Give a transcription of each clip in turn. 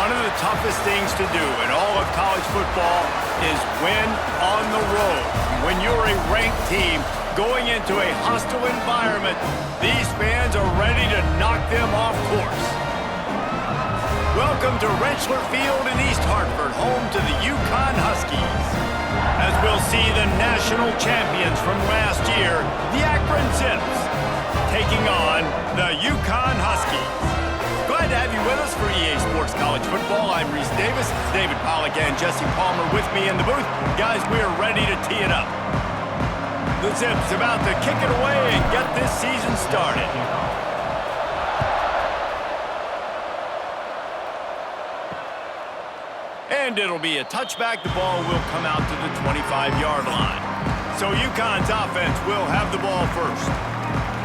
One of the toughest things to do in all of college football is win on the road. When you're a ranked team going into a hostile environment, these fans are ready to knock them off course. Welcome to Rentschler Field in East Hartford, home to the Yukon Huskies. As we'll see the national champions from last year, the Akron Zips, taking on the Yukon Huskies. Glad to have you with us for EA Sports College Football. I'm Reese Davis, David Pollack and Jesse Palmer with me in the booth. Guys, we are ready to tee it up. The Zips about to kick it away and get this season started. And it'll be a touchback. The ball will come out to the 25-yard line. So UConn's offense will have the ball first.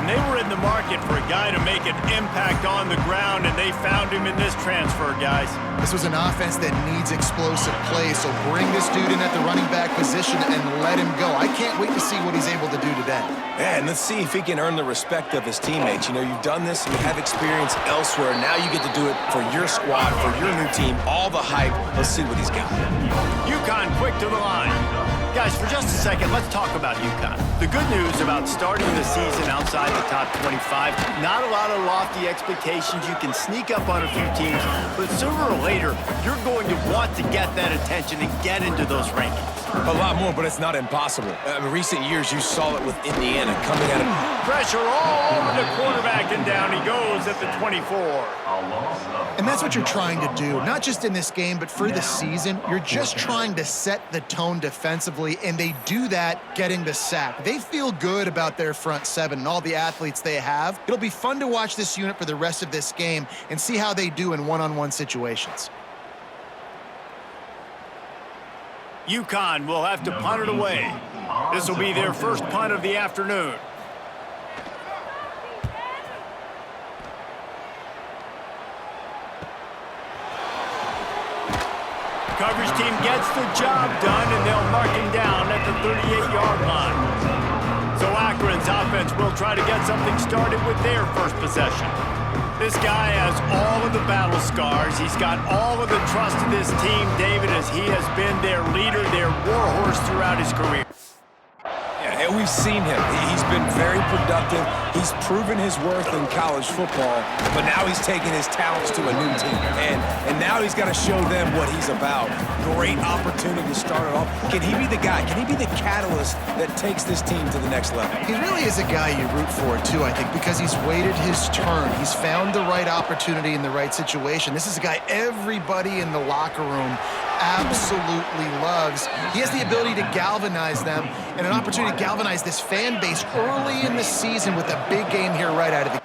And they were in the market for a guy to make an impact on the ground, and they found him in this transfer, guys. This was an offense that needs explosive plays, so bring this dude in at the running back position and let him go. I can't wait to see what he's able to do today. Yeah, and let's see if he can earn the respect of his teammates. You know, you've done this, you have experience elsewhere. Now you get to do it for your squad, for your new team, all the hype. Let's see what he's got. UConn quick to the line. Guys, for just a second, let's talk about UConn. The good news about starting the season outside the top 25, not a lot of lofty expectations. You can sneak up on a few teams, but sooner or later, you're going to want to get that attention and get into those rankings. A lot more, but it's not impossible. In recent years, you saw it with Indiana coming at him. Pressure all over the quarterback, and down he goes at the 24. And that's what you're trying to do, not just in this game, but for the season. You're just trying to set the tone defensively, and they do that getting the sack. They feel good about their front seven and all the athletes they have. It'll be fun to watch this unit for the rest of this game and see how they do in one-on-one situations. UConn will have to punt it away. This will be their first punt of the afternoon. Coverage team gets the job done, and they'll mark him down at the 38-yard line. So Akron's offense will try to get something started with their first possession. This guy has all of the battle scars. He's got all of the trust of this team, David, as he has been their leader, their warhorse throughout his career. Yeah, and we've seen him. He's been very productive. He's proven his worth in college football, but now he's taking his talents to a new team. And now he's got to show them what he's about. Great opportunity to start it off. Can he be the guy? Can he be the catalyst that takes this team to the next level? He really is a guy you root for, too, I think, because he's waited his turn. He's found the right opportunity in the right situation. This is a guy everybody in the locker room absolutely loves. He has the ability to galvanize them and an opportunity to galvanize this fan base early in the season with a big game here right out of the...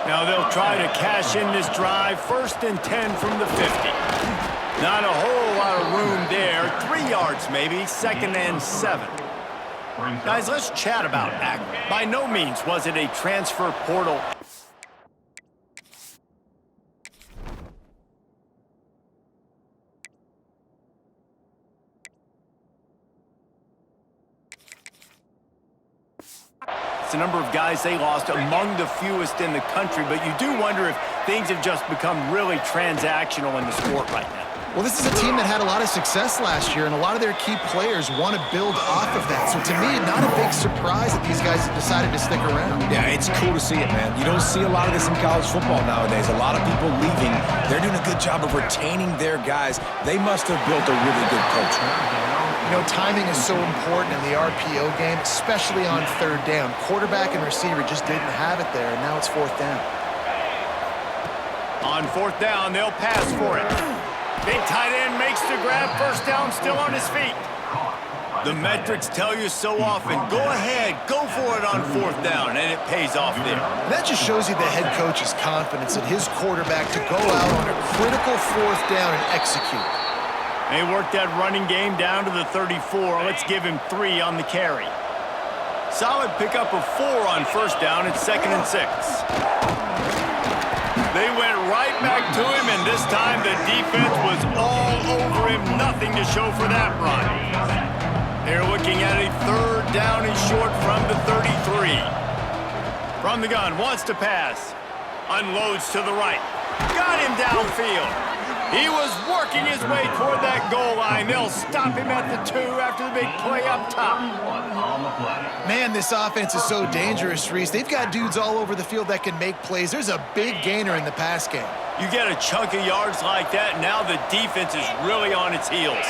Now they'll try to cash in this drive, 1st and 10 from the 50. Not a whole lot of room there, 3 yards maybe, 2nd and 7. Guys, let's chat about Akron. By no means was it a transfer portal. The number of guys they lost, among the fewest in the country, but you do wonder if things have just become really transactional in the sport right now. Well, this is a team that had a lot of success last year, and a lot of their key players want to build off of that. So to me, not a big surprise that these guys have decided to stick around. Yeah, it's cool to see it, man. You don't see a lot of this in college football nowadays. A lot of people leaving. They're doing a good job of retaining their guys. They must have built a really good culture. You know, timing is so important in the RPO game, especially on 3rd down. Quarterback and receiver just didn't have it there, and now it's 4th down. On 4th down, they'll pass for it. Big tight end makes the grab, 1st down, still on his feet. The metrics tell you so often, go ahead, go for it on 4th down, and it pays off there. That just shows you the head coach's confidence in his quarterback to go out on a critical 4th down and execute. They work that running game down to the 34. Let's give him 3 on the carry. Solid pickup of 4 on first down. It's 2nd and 6. They went right back to him, and this time the defense was all over him. Nothing to show for that run. They're looking at a 3rd down and short from the 33. From the gun, wants to pass. Unloads to the right. Got him downfield. He was working his way toward that goal line. They'll stop him at the 2 after the big play up top. Man, this offense is so dangerous, Reese. They've got dudes all over the field that can make plays. There's a big gainer in the pass game. You get a chunk of yards like that, now the defense is really on its heels.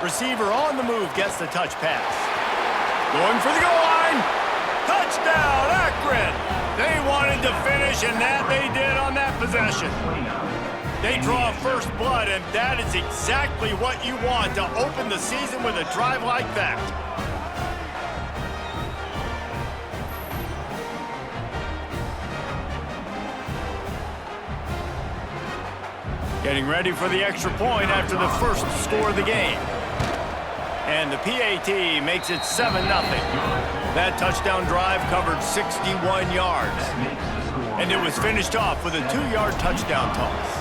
Receiver on the move gets the touch pass. Going for the goal line. Touchdown, Akron! They wanted to finish, and that they did on that possession. They draw first blood, and that is exactly what you want to open the season with a drive like that. Getting ready for the extra point after the first score of the game. And the PAT makes it 7-0. That touchdown drive covered 61 yards. And it was finished off with a 2-yard touchdown toss.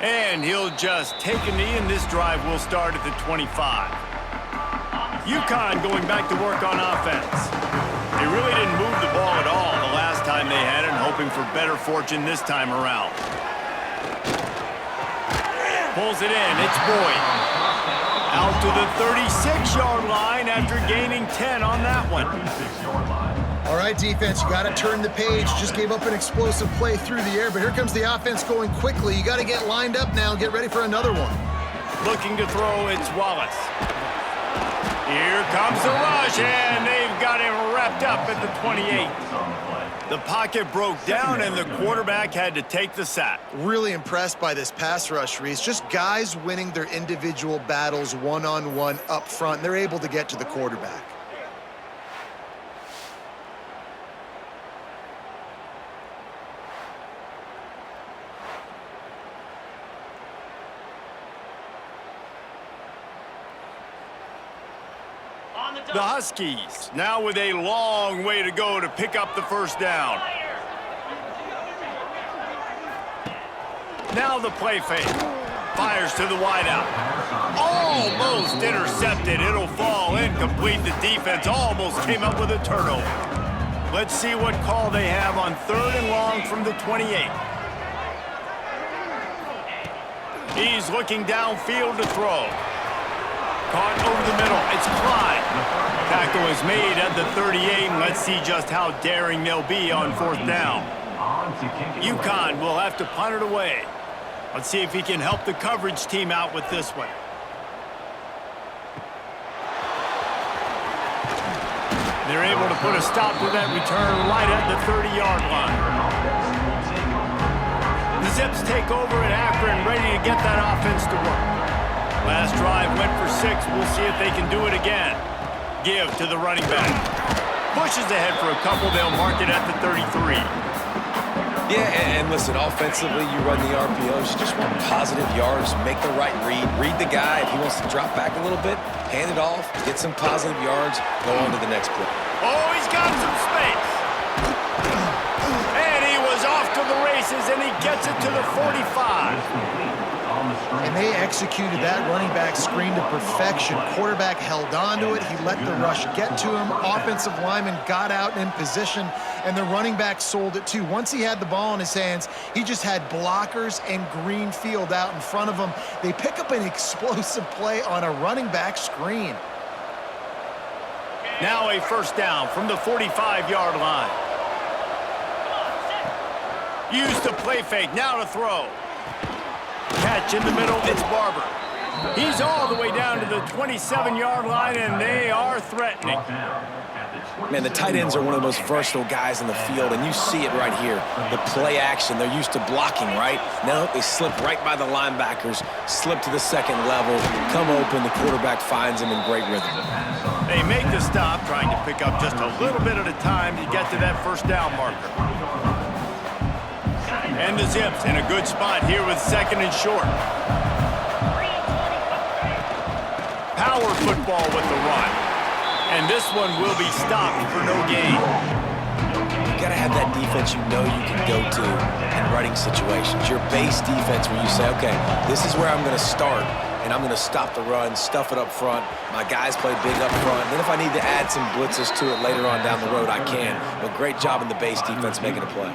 And he'll just take a knee, and this drive will start at the 25. UConn going back to work on offense. They really didn't move the ball at all the last time they had it, hoping for better fortune this time around. Pulls it in. It's Boyd. Out to the 36-yard line after gaining 10 on that one. All right, defense, you got to turn the page. Just gave up an explosive play through the air, but here comes the offense going quickly. You got to get lined up now and get ready for another one. Looking to throw, it's Wallace. Here comes the rush, and they've got him wrapped up at the 28. The pocket broke down, and the quarterback had to take the sack. Really impressed by this pass rush, Reese. Just guys winning their individual battles one-on-one up front. They're able to get to the quarterback. The Huskies now with a long way to go to pick up the first down. Now the play fake. Fires to the wideout. Almost intercepted. It'll fall incomplete. The defense almost came up with a turnover. Let's see what call they have on 3rd and long from the 28. He's looking downfield to throw. Caught over the middle. It's Clyde. Tackle is made at the 38, and let's see just how daring they'll be on 4th down. UConn will have to punt it away. Let's see if he can help the coverage team out with this one. They're able to put a stop to that return right at the 30-yard line. The Zips take over at Akron, ready to get that offense to work. Last drive went for 6. We'll see if they can do it again. Give to the running back. Pushes ahead for a couple. They'll mark it at the 33. Yeah, and listen, offensively, you run the RPOs. You just want positive yards, make the right read. Read the guy. If he wants to drop back a little bit, hand it off, get some positive yards, go on to the next play. Oh, he's got some space. And he was off to the races, and he gets it to the 45. And they executed that running back screen to perfection. Quarterback held on to it. He let the rush get to him. Offensive lineman got out in position, and the running back sold it too. Once he had the ball in his hands, he just had blockers and green field out in front of him. They pick up an explosive play on a running back screen. Now a first down from the 45-yard line. Use the play fake. Now to throw. Catch in the middle, it's Barber. He's all the way down to the 27-yard line, and they are threatening. Man, the tight ends are one of the most versatile guys in the field, and you see it right here. The play action, they're used to blocking, right? Now they slip right by the linebackers, slip to the second level, come open, the quarterback finds them in great rhythm. They make the stop, trying to pick up just a little bit at a time to get to that first down marker. And the Zips in a good spot here with second and short. Power football with the run. And this one will be stopped for no gain. You got to have that defense you know you can go to in running situations. Your base defense where you say, okay, this is where I'm going to start, and I'm going to stop the run, stuff it up front. My guys play big up front. Then if I need to add some blitzes to it later on down the road, I can. But great job in the base defense making a play.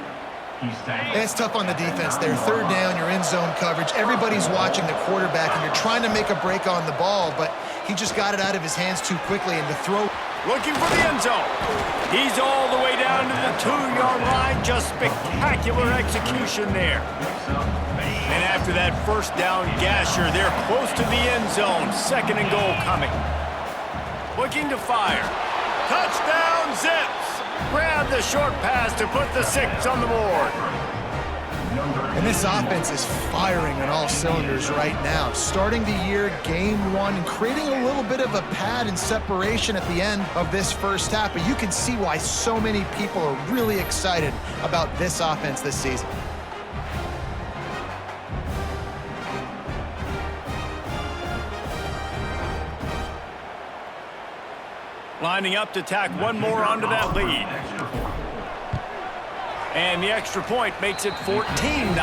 It's tough on the defense there. Third down, you're in zone coverage. Everybody's watching the quarterback, and you're trying to make a break on the ball, but he just got it out of his hands too quickly, and to throw. Looking for the end zone. He's all the way down to the 2-yard line. Just spectacular execution there. And after that first down gasher, they're close to the end zone. Second and goal coming. Looking to fire. Touchdown, Zips. Grab the short pass to put the 6 on the board. And this offense is firing on all cylinders right now. Starting the year, game 1, and creating a little bit of a pad and separation at the end of this first half. But you can see why so many people are really excited about this offense this season. Lining up to tack one more onto that lead. And the extra point makes it 14-0.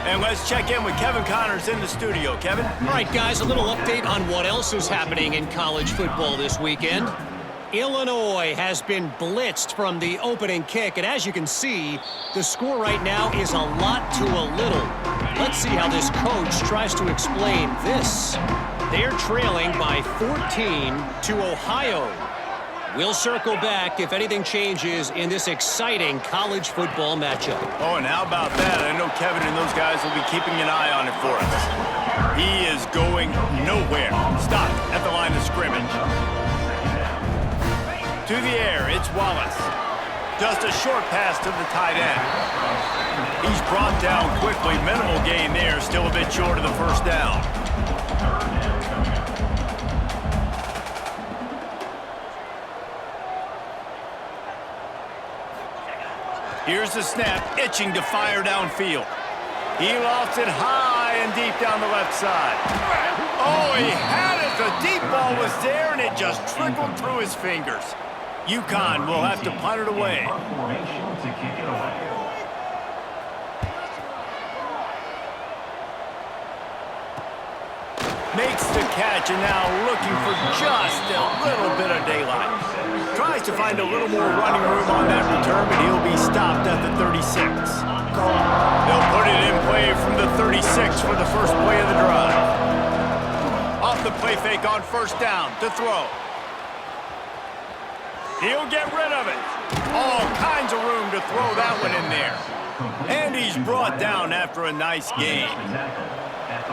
And let's check in with Kevin Connors in the studio. Kevin? All right, guys, a little update on what else is happening in college football this weekend. Illinois has been blitzed from the opening kick, and as you can see, the score right now is a lot to a little. Let's see how this coach tries to explain this. They're trailing by 14 to Ohio. We'll circle back if anything changes in this exciting college football matchup. Oh, and how about that? I know Kevin and those guys will be keeping an eye on it for us. He is going nowhere. Stopped at the line of scrimmage. To the air, it's Wallace. Just a short pass to the tight end. He's brought down quickly. Minimal gain there, still a bit short of the first down. Here's the snap, itching to fire downfield. He lofts it high and deep down the left side. Oh, he had it. The deep ball was there, and it just trickled through his fingers. UConn will have to punt it away. Makes the catch, and now looking for just a little bit of daylight. Tries to find a little more running room on that return, but he'll be stopped at the 36. They'll put it in play from the 36 for the first play of the drive. Off the play fake on first down to throw. He'll get rid of it. All kinds of room to throw that one in there. And he's brought down after a nice gain.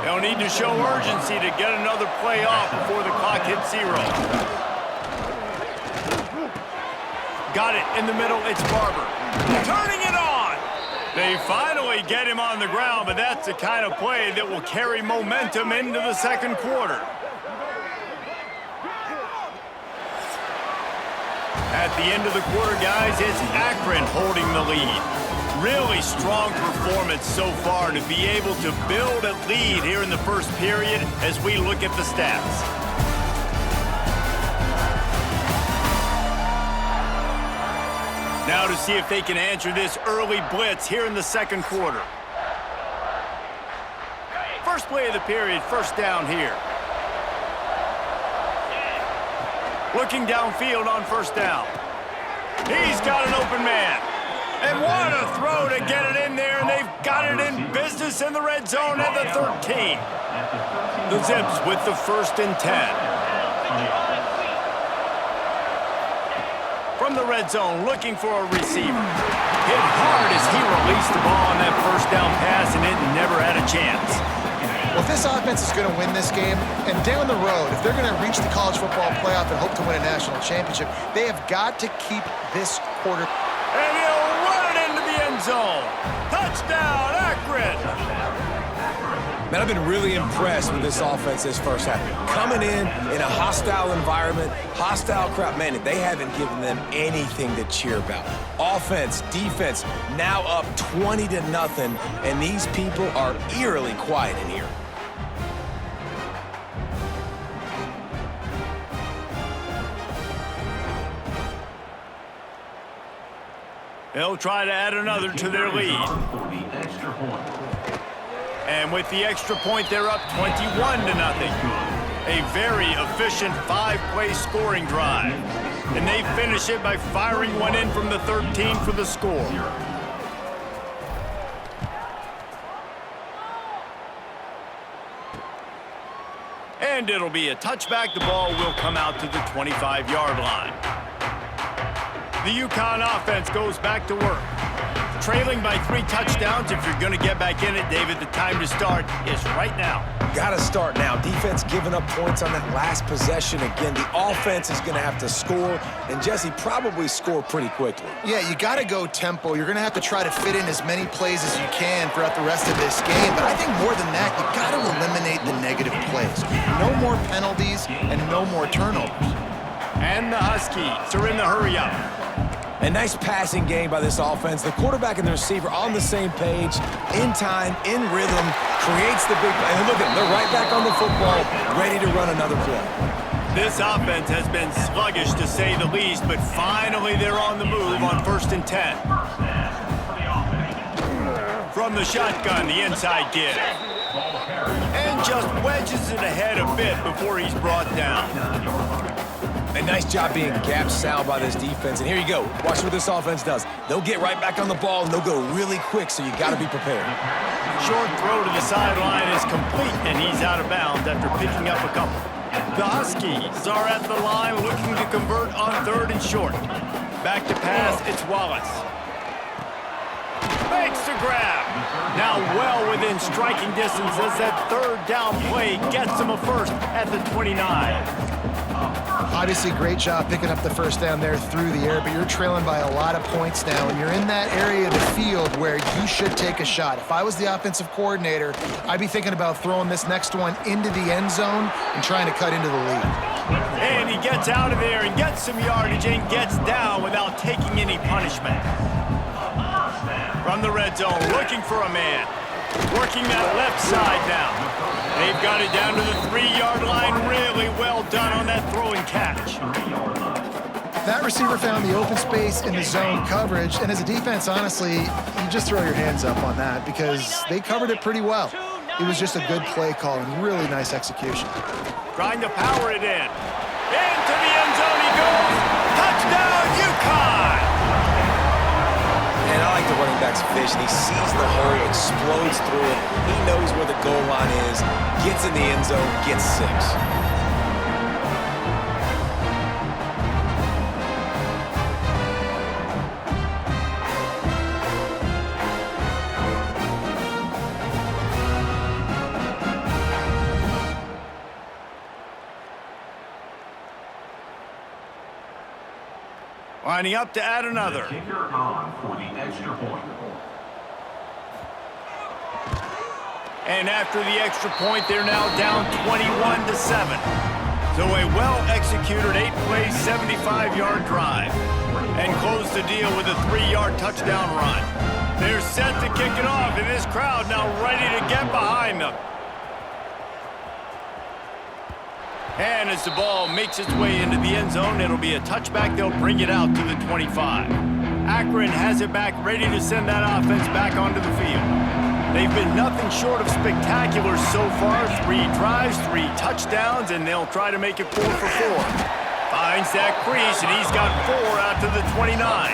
They'll need to show urgency to get another play off before the clock hits 0. Got it in the middle, it's Barber. Turning it on! They finally get him on the ground, but that's the kind of play that will carry momentum into the second quarter. At the end of the quarter, guys, it's Akron holding the lead. Really strong performance so far to be able to build a lead here in the first period as we look at the stats. Now to see if they can answer this early blitz here in the second quarter. First play of the period, first down here. Looking downfield on first down. He's got an open man. And what a throw to get it in there, and they've got it in business in the red zone at the 13. The Zips with the 1st and 10. From the red zone, looking for a receiver. Hit hard as he released the ball on that first down pass, and it never had a chance. Well, if this offense is going to win this game, and down the road, if they're going to reach the college football playoff and hope to win a national championship, they have got to keep this quarter. And he'll run it into the end zone. Touchdown, Akron! Man, I've been really impressed with this offense this first half. Coming in a hostile environment, hostile crowd, man, they haven't given them anything to cheer about. Offense, defense, now up 20-0, and these people are eerily quiet in here. They'll try to add another to their lead. And with the extra point, they're up 21-0. A very efficient 5-play scoring drive. And they finish it by firing one in from the 13 for the score. And it'll be a touchback. The ball will come out to the 25-yard line. The UConn offense goes back to work. Trailing by 3 touchdowns. If you're going to get back in it, David, the time to start is right now. Got to start now. Defense giving up points on that last possession. Again, the offense is going to have to score, and Jesse probably score pretty quickly. Yeah, you got to go tempo. You're going to have to try to fit in as many plays as you can throughout the rest of this game. But I think more than that, you got to eliminate the negative plays. No more penalties and no more turnovers. And the Huskies are in the hurry-up. A nice passing game by this offense. The quarterback and the receiver on the same page, in time, in rhythm, creates the big play. And look at them, they're right back on the football, ready to run another play. This offense has been sluggish, to say the least, but finally they're on the move on 1st and 10. From the shotgun, the inside give. And just wedges it ahead a bit before he's brought down. A nice job being gap sound by this defense. And here you go. Watch what this offense does. They'll get right back on the ball, and they'll go really quick, so you got to be prepared. Short throw to the sideline is complete, and he's out of bounds after picking up a couple. The Huskies are at the line looking to convert on 3rd and short. Back to pass, it's Wallace. Makes the grab. Now well within striking distance as that 3rd down play gets him a first at the 29. Obviously, great job picking up the first down there through the air, but you're trailing by a lot of points now, and you're in that area of the field where you should take a shot. If I was the offensive coordinator, I'd be thinking about throwing this next one into the end zone and trying to cut into the lead. And he gets out of there and gets some yardage and gets down without taking any punishment. From the red zone, looking for a man. Working that left side now. They've got it down to the 3-yard line. Really well done on that throw and catch. That receiver found the open space in the zone coverage, and as a defense, honestly, you just throw your hands up on that because they covered it pretty well. It was just a good play call and really nice execution. Trying to power it in. Into the end zone he goes. Touchdown, UConn! And I like the running back's vision. He sees the hole, explodes through it. He knows where the goal line is, gets in the end zone, gets 6. Lining up to add another. Kicker on for the extra point. And after the extra point, they're now down 21-7. So a well-executed 8-play, 75-yard drive. And close the deal with a 3-yard touchdown run. They're set to kick it off, and this crowd now ready to get behind them. And as the ball makes its way into the end zone, it'll be a touchback. They'll bring it out to the 25. Akron has it back, ready to send that offense back onto the field. They've been nothing short of spectacular so far. 3 drives, 3 touchdowns, and they'll try to make it 4 for 4. Finds that crease, and he's got 4 out to the 29.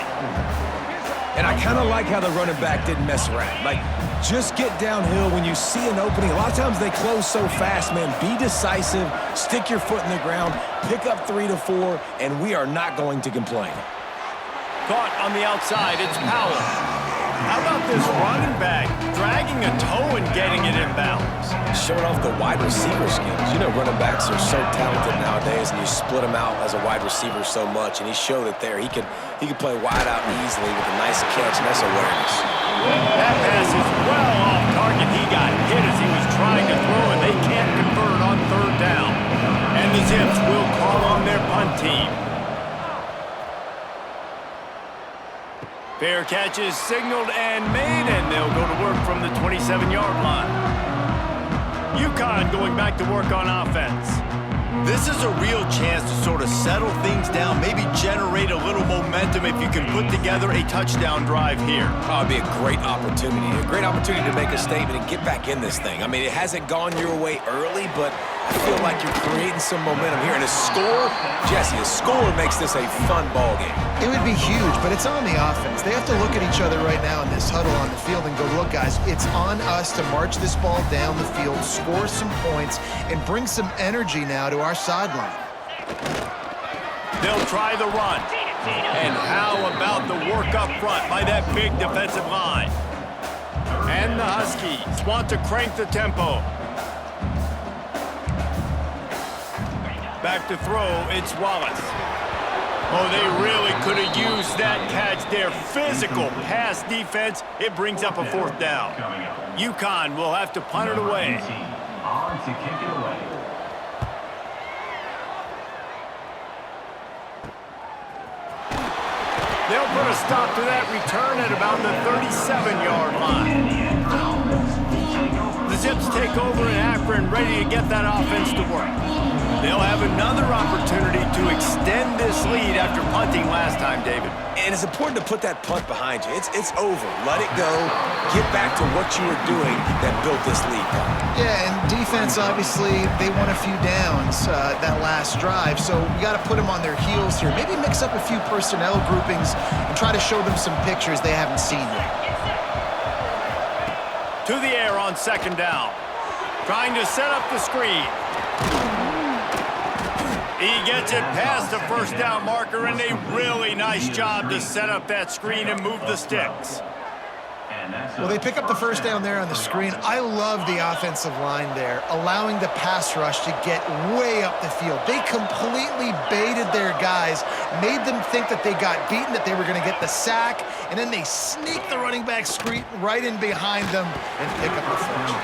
And I kind of like how the running back didn't mess around. Like, just get downhill when you see an opening. A lot of times they close so fast, man. Be decisive, stick your foot in the ground, pick up 3 to 4, and we are not going to complain. Caught on the outside, it's Powell. How about this running back dragging a toe and getting it inbounds? Showing off the wide receiver skills. You know, running backs are so talented nowadays, and you split them out as a wide receiver so much, and he showed it there. He could play wide out easily with a nice catch, and that's awareness. That pass is well off target. He got hit as he was trying to throw, and they can't convert on third down. And the Zips will call on their punt team. Fair catch is signaled and made, and they'll go to work from the 27-yard line. UConn going back to work on offense. This is a real chance to sort of settle things down, maybe generate a little momentum if you can put together a touchdown drive here. Oh, it'd be a great opportunity to make a statement and get back in this thing. I mean, it hasn't gone your way early, but I feel like you're creating some momentum here. And a score, Jesse, a score makes this a fun ball game. It would be huge, but it's on the offense. They have to look at each other right now in this huddle on the field and go, look, guys, it's on us to march this ball down the field, score some points, and bring some energy now to our sideline. They'll try the run. And how about the work up front by that big defensive line? And the Huskies want to crank the tempo. Back to throw, it's Wallace. Oh, they really could have used that catch there. Physical pass defense. It brings up a fourth down. UConn will have to punt it away. On to kick it away. They'll put a stop to that return at about the 37-yard line. The Zips take over in Akron, ready to get that offense to work. They'll have another opportunity to extend this lead after punting last time, David. And it's important to put that punt behind you. It's over. Let it go. Get back to what you were doing that built this lead. Yeah, and defense, obviously, they won a few downs that last drive, so we got to put them on their heels here. Maybe mix up a few personnel groupings and try to show them some pictures they haven't seen yet. To the air on second down. Trying to set up the screen. He gets it past the first down marker, and a really nice job to set up that screen and move the sticks. Well, they pick up the first down there on the screen. I love the offensive line there, allowing the pass rush to get way up the field. They completely baited their guys, made them think that they got beaten, that they were going to get the sack, and then they sneak the running back screen right in behind them and pick up the first.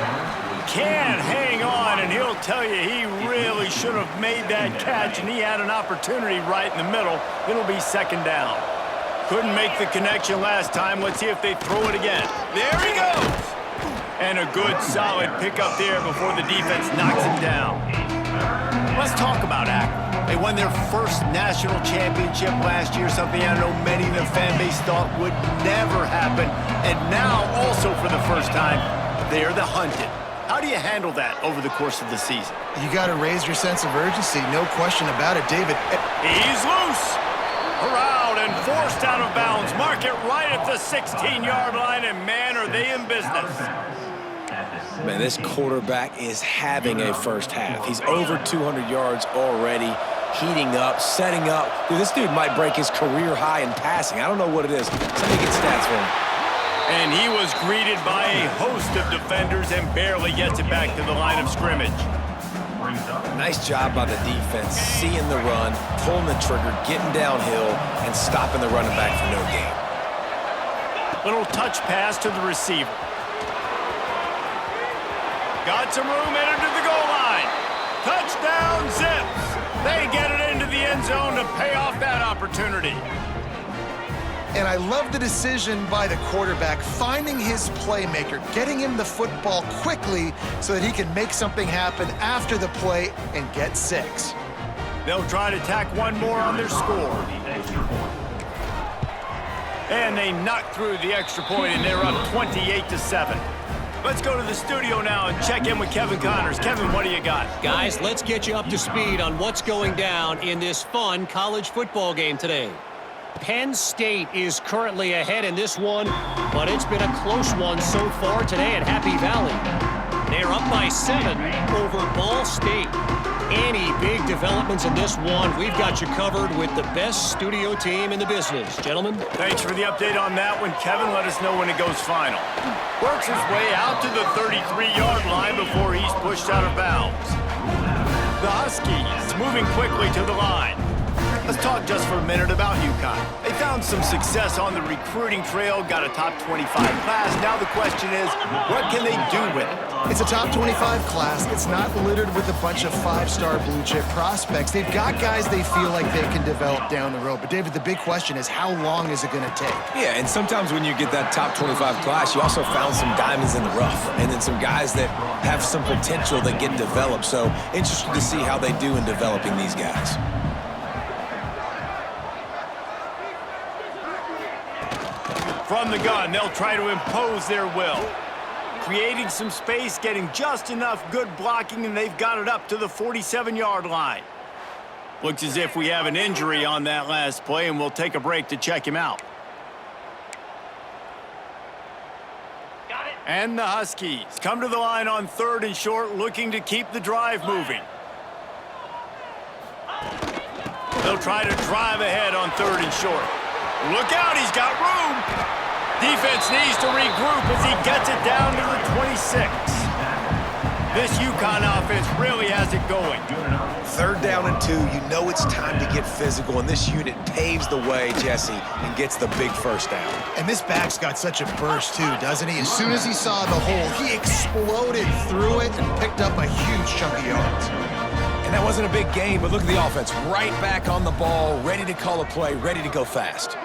Can't hang on, and he'll tell you he really should have made that catch, and he had an opportunity right in the middle. It'll be second down. Couldn't make the connection last time. Let's see if they throw it again. There he goes! And a good, solid pickup there before the defense knocks him down. Let's talk about Akron. They won their first national championship last year, something I know many in the fan base thought would never happen. And now, also for the first time, they're the hunted. How do you handle that over the course of the season? You got to raise your sense of urgency, no question about it, David. He's loose. Corralled and forced out of bounds. Mark it right at the 16-yard line, and man, are they in business. Man, this quarterback is having a first half. He's over 200 yards already, heating up, setting up. Dude, this dude might break his career high in passing. I don't know what it is. Somebody get stats for him. And he was greeted by a host of defenders and barely gets it back to the line of scrimmage. Nice job by the defense, seeing the run, pulling the trigger, getting downhill, and stopping the running back for no gain. Little touch pass to the receiver. Got some room, entered to the goal line. Touchdown, Zips. They get it into the end zone to pay off that opportunity. And I love the decision by the quarterback, finding his playmaker, getting him the football quickly so that he can make something happen after the play and get 6. They'll try to tack one more on their score. And they knock through the extra point, and they're up 28-7. Let's go to the studio now and check in with Kevin Connors. Kevin, what do you got? Guys, let's get you up to speed on what's going down in this fun college football game today. Penn State is currently ahead in this one, but it's been a close one so far today at Happy Valley. They are up by 7 over Ball State. Any big developments in this one, we've got you covered with the best studio team in the business. Gentlemen. Thanks for the update on that one, Kevin. Let us know when it goes final. Works his way out to the 33-yard line before he's pushed out of bounds. The Huskies moving quickly to the line. Let's talk just for a minute about UConn. They found some success on the recruiting trail, got a top 25 class. Now the question is, what can they do with it? It's a top 25 class. It's not littered with a bunch of five-star blue-chip prospects. They've got guys they feel like they can develop down the road. But, David, the big question is, how long is it going to take? Yeah, and sometimes when you get that top 25 class, you also found some diamonds in the rough, and then some guys that have some potential that get developed. So, interested to see how they do in developing these guys. From the gun, they'll try to impose their will. Creating some space, getting just enough good blocking, and they've got it up to the 47-yard line. Looks as if we have an injury on that last play, and we'll take a break to check him out. Got it. And the Huskies come to the line on 3rd and short, looking to keep the drive moving. They'll try to drive ahead on 3rd and short. Look out, he's got room. Defense needs to regroup as he gets it down to the 26. This UConn offense really has it going. 3rd down and 2, you know it's time to get physical, and this unit paves the way, Jesse, and gets the big first down. And this back's got such a burst, too, doesn't he? As soon as he saw the hole, he exploded through it and picked up a huge chunk of yards. And that wasn't a big game, but look at the offense. Right back on the ball, ready to call a play, ready to go fast.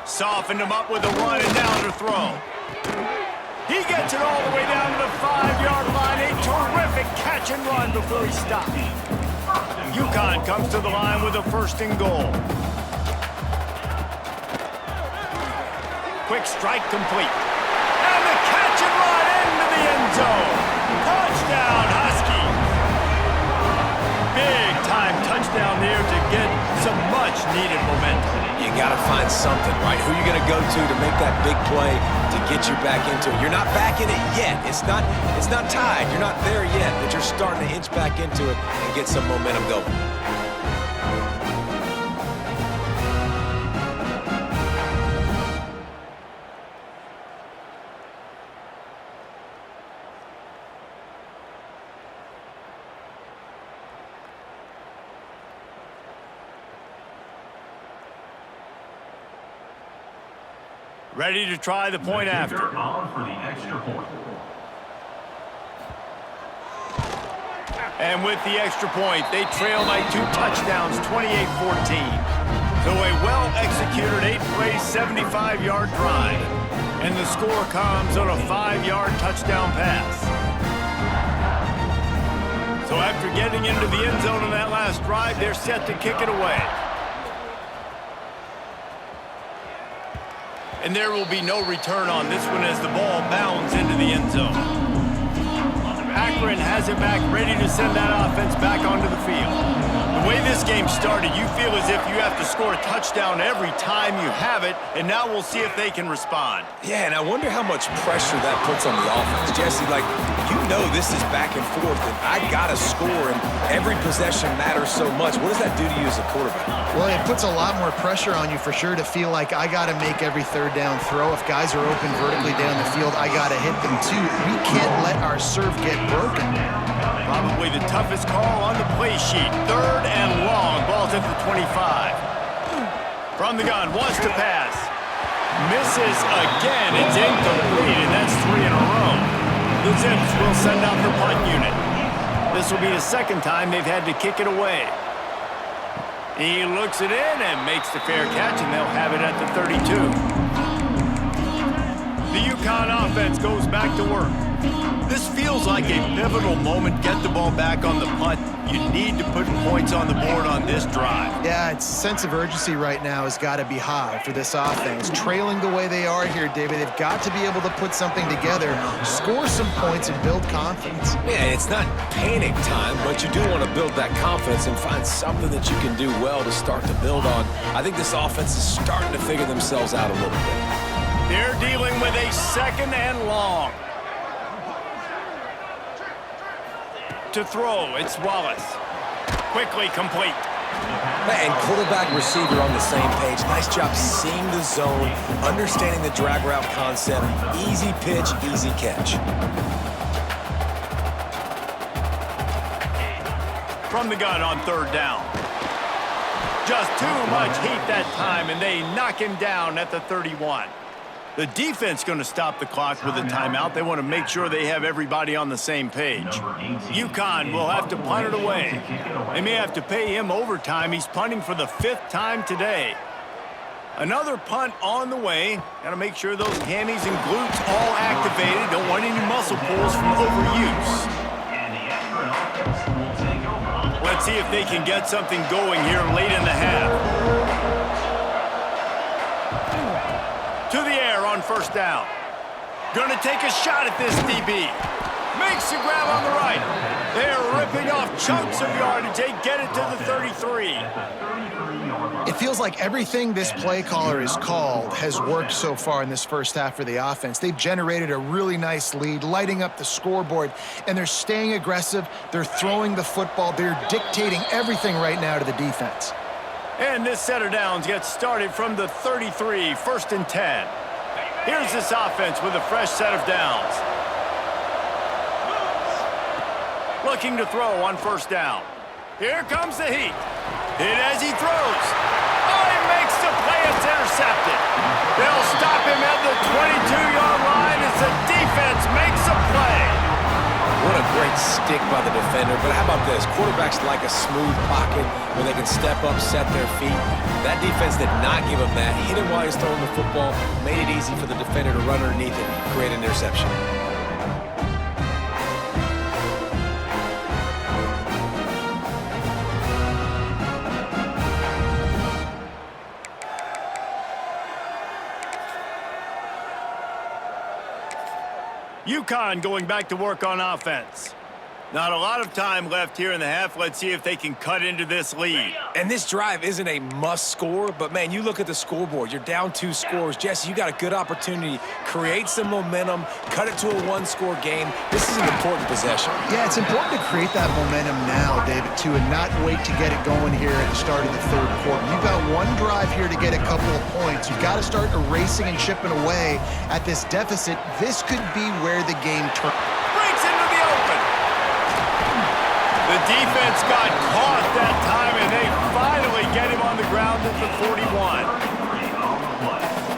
Softened him up with a run and down to throw. He gets it all the way down to the 5-yard line. A terrific catch and run before he stops. UConn comes to the line with a 1st and goal. Quick strike complete. And the catch and run into the end zone. Touchdown, Huskies. Big time touchdown there to get some much needed momentum. You got to find something, right? Who are you going to go to make that big play to get you back into it? You're not back in it yet. It's not tied. You're not there yet, but you're starting to inch back into it and get some momentum going. Ready to try the point after. On for the extra point. And with the extra point, they trail by 2 touchdowns, 28-14. So a well-executed 8-play, 75-yard drive. And the score comes on a 5-yard touchdown pass. So after getting into the end zone on that last drive, they're set to kick it away. And there will be no return on this one as the ball bounds into the end zone. Akron has it back, ready to send that offense back onto the field. The way this game started, you feel as if you have to score a touchdown every time you have it, and now we'll see if they can respond. Yeah, and I wonder how much pressure that puts on the offense. Jesse, like, you know this is back and forth, and I got to score, and every possession matters so much. What does that do to you as a quarterback? Well, it puts a lot more pressure on you for sure to feel like I got to make every 3rd down throw. If guys are open vertically down the field, I got to hit them too. We can't let our serve get broken. Probably the toughest call on the play sheet. 3rd and long. Ball's at the 25. From the gun, wants to pass. Misses again. It's incomplete, and that's 3 in a row. The Zips will send out the punt unit. This will be the 2nd time they've had to kick it away. He looks it in and makes the fair catch, and they'll have it at the 32. The UConn offense goes back to work. This feels like a pivotal moment. Get the ball back on the punt. You need to put points on the board on this drive. Yeah, its sense of urgency right now has got to be high for this offense. Trailing the way they are here, David, they've got to be able to put something together, score some points, and build confidence. Yeah, it's not panic time, but you do want to build that confidence and find something that you can do well to start to build on. I think this offense is starting to figure themselves out a little bit. They're dealing with a 2nd and long. to throw. It's Wallace. Quickly complete. And quarterback receiver on the same page. Nice job seeing the zone, understanding the drag route concept. Easy pitch, easy catch. From the gun on third down. Just too much heat that time, and they knock him down at the 31. The defense going to stop the clock with a timeout. They want to make sure they have everybody on the same page. UConn will have to punt it away. They may have to pay him overtime. He's punting for the 5th time today. Another punt on the way. Got to make sure those hammies and glutes all activated. Don't want any muscle pulls from overuse. Let's see if they can get something going here late in the half. To the air on first down. Gonna take a shot at this DB. Makes the grab on the right. They're ripping off chunks of yardage. They get it to the 33. It feels like everything this play caller has called has worked so far in this first half for the offense. They've generated a really nice lead, lighting up the scoreboard, and they're staying aggressive. They're throwing the football. They're dictating everything right now to the defense. And this set of downs gets started from the 33, 1st and 10. Here's this offense with a fresh set of downs. Looking to throw on first down. Here comes the heat. Hit as he throws. Oh, he makes the play. It's intercepted. They'll stop him at the 22-yard line as the defense makes a play. What a great stick by the defender. But how about this? Quarterbacks like a smooth pocket where they can step up, set their feet. That defense did not give him that. Hit him while he's throwing the football. Made it easy for the defender to run underneath it and create an interception. UConn going back to work on offense. Not a lot of time left here in the half. Let's see if they can cut into this lead. And this drive isn't a must score, but man, you look at the scoreboard. You're down 2 scores. Jesse, you got a good opportunity. Create some momentum. Cut it to a 1-score game. This is an important possession. Yeah, it's important to create that momentum now, David, too, and not wait to get it going here at the start of the 3rd quarter. You've got one drive here to get a couple of points. You've got to start erasing and chipping away at this deficit. This could be where the game turns. Breaks into the open. The defense got caught that time, and they finally get him on the ground at the 41.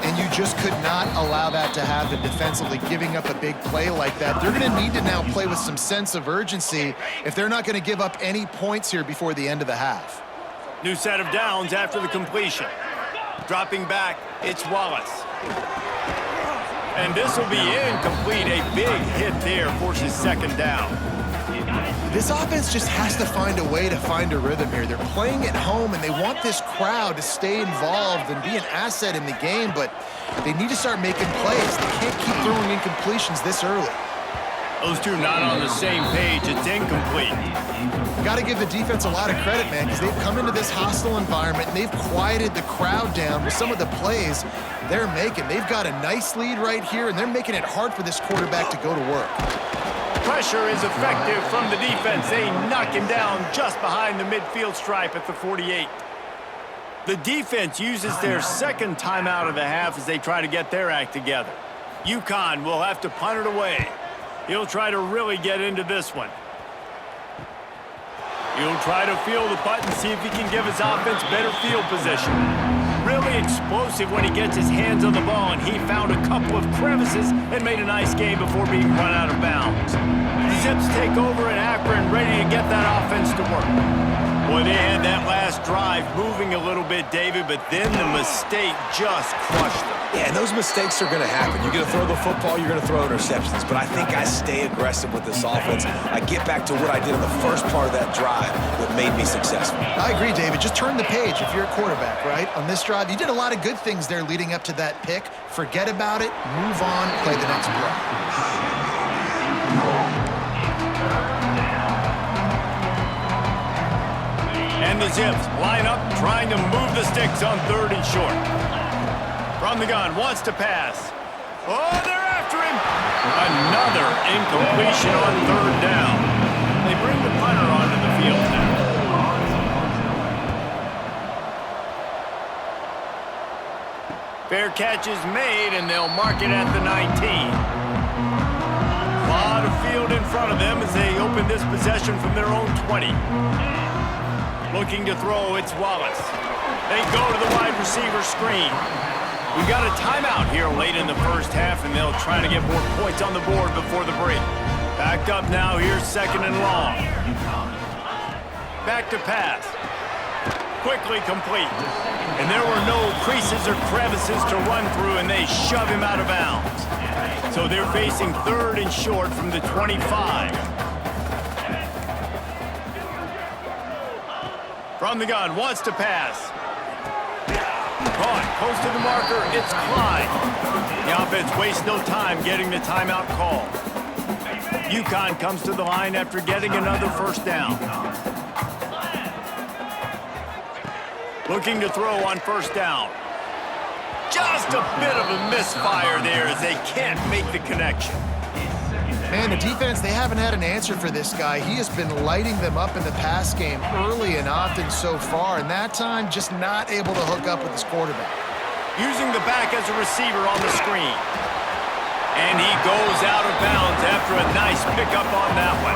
And you just could not allow that to happen defensively, giving up a big play like that. They're going to need to now play with some sense of urgency if they're not going to give up any points here before the end of the half. New set of downs after the completion. Dropping back, it's Wallace. And this will be incomplete. A big hit there forces 2nd down. This offense just has to find a way to find a rhythm here. They're playing at home, and they want this crowd to stay involved and be an asset in the game, but they need to start making plays. They can't keep throwing incompletions this early. Those two not on the same page. It's incomplete. Got to give the defense a lot of credit, man, because they've come into this hostile environment, and they've quieted the crowd down with some of the plays they're making. They've got a nice lead right here, and they're making it hard for this quarterback to go to work. Pressure is effective from the defense. They knock him down just behind the midfield stripe at the 48. The defense uses their 2nd timeout of the half as they try to get their act together. UConn will have to punt it away. He'll try to really get into this one. He'll try to feel the punt and see if he can give his offense better field position. Really explosive when he gets his hands on the ball, and he found a couple of crevices and made a nice game before being run out of bounds. The Zips take over in Akron, ready to get that offense to work. Boy, they had that last drive moving a little bit, David, but then the mistake just crushed them. Yeah, and those mistakes are going to happen. You're going to throw the football, you're going to throw interceptions. But I think I stay aggressive with this offense. I get back to what I did in the first part of that drive that made me successful. I agree, David. Just turn the page if you're a quarterback, right? On this drive, you did a lot of good things there leading up to that pick. Forget about it, move on, play the next play. And the Zips line up, trying to move the sticks on 3rd and short. From the gun, wants to pass. Oh, they're after him. Another incompletion on 3rd down. They bring the catch is made, and they'll mark it at the 19. A lot of field in front of them as they open this possession from their own 20. Looking to throw, it's Wallace. They go to the wide receiver screen. We've got a timeout here late in the first half, and they'll try to get more points on the board before the break. Backed up now, here's 2nd and long. Back to pass. Quickly complete. And there were no creases or crevices to run through, and they shove him out of bounds. So they're facing 3rd and short from the 25. From the gun, wants to pass. Caught, close to the marker, it's Klein. The offense wastes no time getting the timeout call. UConn comes to the line after getting another 1st down. Looking to throw on 1st down. Just a bit of a misfire there as they can't make the connection. Man, the defense, they haven't had an answer for this guy. He has been lighting them up in the pass game early and often so far, and that time just not able to hook up with his quarterback. Using the back as a receiver on the screen. And he goes out of bounds after a nice pickup on that one.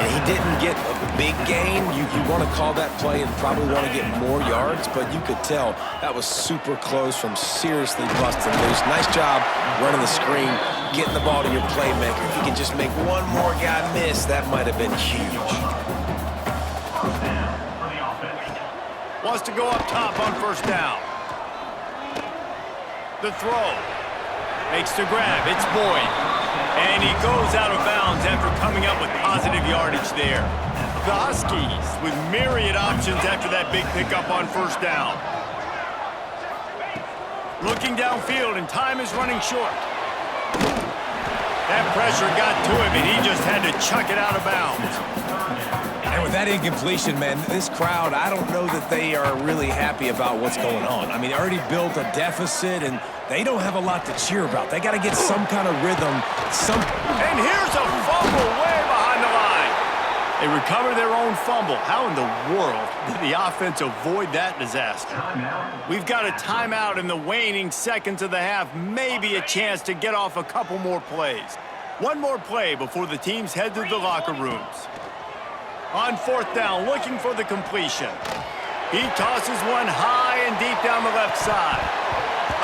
He didn't get a big gain. You want to call that play and probably want to get more yards, but you could tell that was super close from seriously busting loose. Nice job running the screen, getting the ball to your playmaker. If you can just make one more guy miss, that might have been huge. Wants to go up top on 1st down. The throw. Makes the grab. It's Boyd. And he goes out of bounds after coming up with positive yardage there. The Huskies with myriad options after that big pickup on 1st down. Looking downfield, and time is running short. That pressure got to him, and he just had to chuck it out of bounds. And with that incompletion, man, this crowd, I don't know that they are really happy about what's going on. I mean, already built a deficit, and they don't have a lot to cheer about. They got to get some kind of rhythm. And here's a fumble way behind the line. They recover their own fumble. How in the world did the offense avoid that disaster? We've got a timeout in the waning seconds of the half. Maybe a chance to get off a couple more plays. One more play before the teams head to the locker rooms. On 4th down, looking for the completion. He tosses one high and deep down the left side.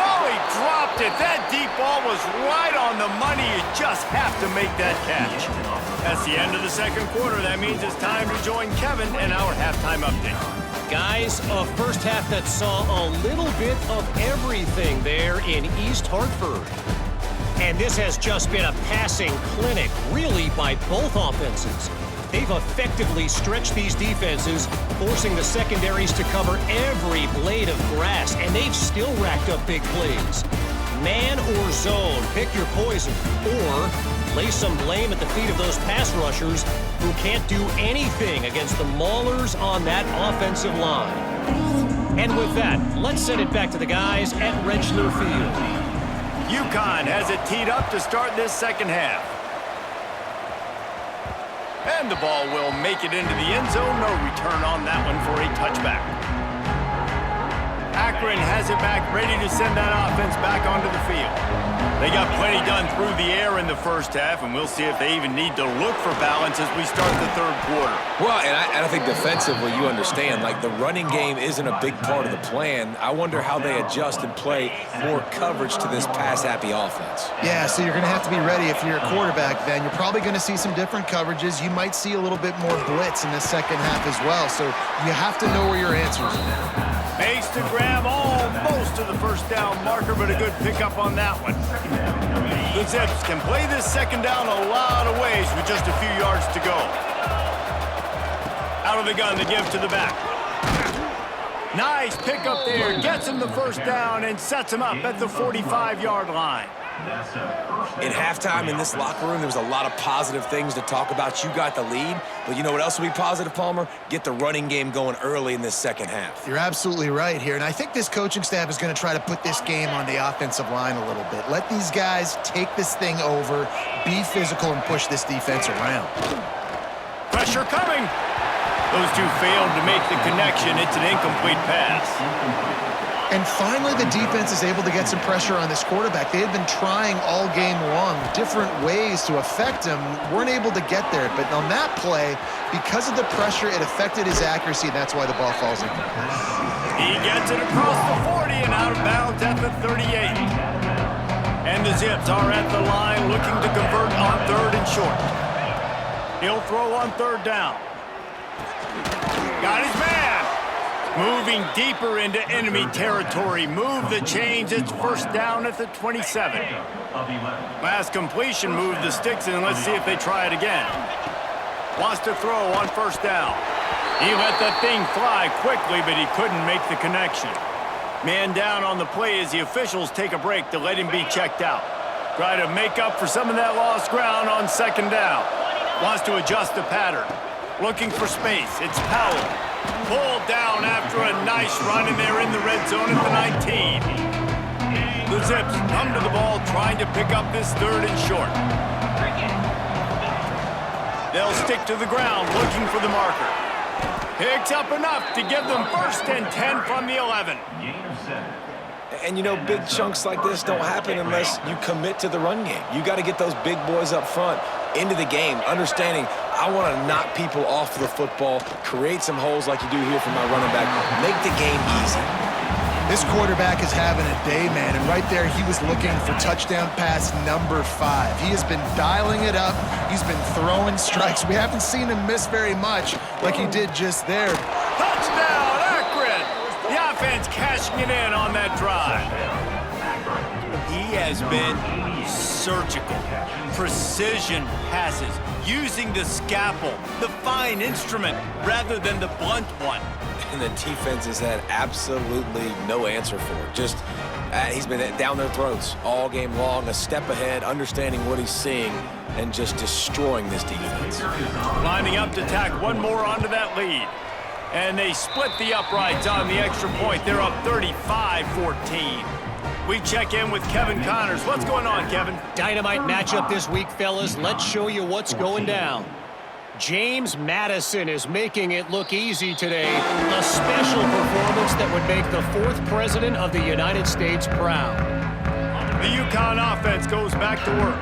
Oh, he dropped it. That deep ball was right on the money. You just have to make that catch. That's the end of the 2nd quarter. That means it's time to join Kevin in our halftime update. Guys, a first half that saw a little bit of everything there in East Hartford. And this has just been a passing clinic, really, by both offenses. They've effectively stretched these defenses, forcing the secondaries to cover every blade of grass, and they've still racked up big plays. Man or zone, pick your poison, or lay some blame at the feet of those pass rushers who can't do anything against the maulers on that offensive line. And with that, let's send it back to the guys at Rentschler Field. UConn has it teed up to start this 2nd half. And the ball will make it into the end zone. No return on that one for a touchback. Akron has it back, ready to send that offense back onto the field. They got plenty done through the air in the first half, and we'll see if they even need to look for balance as we start the 3rd quarter. Well, and I think defensively, you understand, like the running game isn't a big part of the plan. I wonder how they adjust and play more coverage to this pass-happy offense. Yeah, so you're going to have to be ready if you're a quarterback, Ben. You're probably going to see some different coverages. You might see a little bit more blitz in the 2nd half as well, so you have to know where your answers are. Makes the grab almost to the 1st down marker, but a good pickup on that one. The Zips can play this 2nd down a lot of ways with just a few yards to go. Out of the gun, the give to the back. Nice pickup there, gets him the 1st down and sets him up at the 45-yard line. In halftime in this locker room, there was a lot of positive things to talk about. You got the lead, but you know what else will be positive, Palmer? Get the running game going early in this 2nd half. You're absolutely right here, and I think this coaching staff is going to try to put this game on the offensive line a little bit. Let these guys take this thing over, be physical, and push this defense around. Pressure coming. Those two failed to make the connection. It's an incomplete pass. And finally, the defense is able to get some pressure on this quarterback. They had been trying all game long different ways to affect him, weren't able to get there. But on that play, because of the pressure, it affected his accuracy, and that's why the ball falls incomplete. He gets it across the 40 and out of bounds at the 38. And the Zips are at the line looking to convert on 3rd and short. He'll throw on 3rd down. Got his man. Moving deeper into enemy territory. Move the chains. It's 1st down at the 27. Last completion moved the sticks in. Let's see if they try it again. Wants to throw on 1st down. He let that thing fly quickly, but he couldn't make the connection. Man down on the play as the officials take a break to let him be checked out. Try to make up for some of that lost ground on 2nd down. Wants to adjust the pattern. Looking for space. It's Powell. Pulled down after a nice run, and they're in the red zone at the 19. The Zips come to the ball trying to pick up this 3rd and short. They'll stick to the ground looking for the marker. Picks up enough to give them 1st and 10 from the 11. And, you know, big chunks like this don't happen unless you commit to the run game. You got to get those big boys up front into the game, understanding I want to knock people off the football, create some holes like you do here for my running back, make the game easy. This quarterback is having a day, man, and right there he was looking for touchdown pass number 5. He has been dialing it up. He's been throwing strikes. We haven't seen him miss very much like he did just there. Touchdown, Akron! The offense cashing it in on that drive. He has been surgical. Precision passes, using the scalpel, the fine instrument, rather than the blunt one. And the defense has had absolutely no answer for it. Just, he's been down their throats all game long, a step ahead, understanding what he's seeing, and just destroying this defense. Lining up to tack one more onto that lead. And they split the uprights on the extra point. They're up 35-14. We check in with Kevin Connors. What's going on, Kevin? Dynamite matchup this week, fellas. Let's show you what's going down. James Madison is making it look easy today. A special performance that would make the 4th president of the United States proud. The UConn offense goes back to work.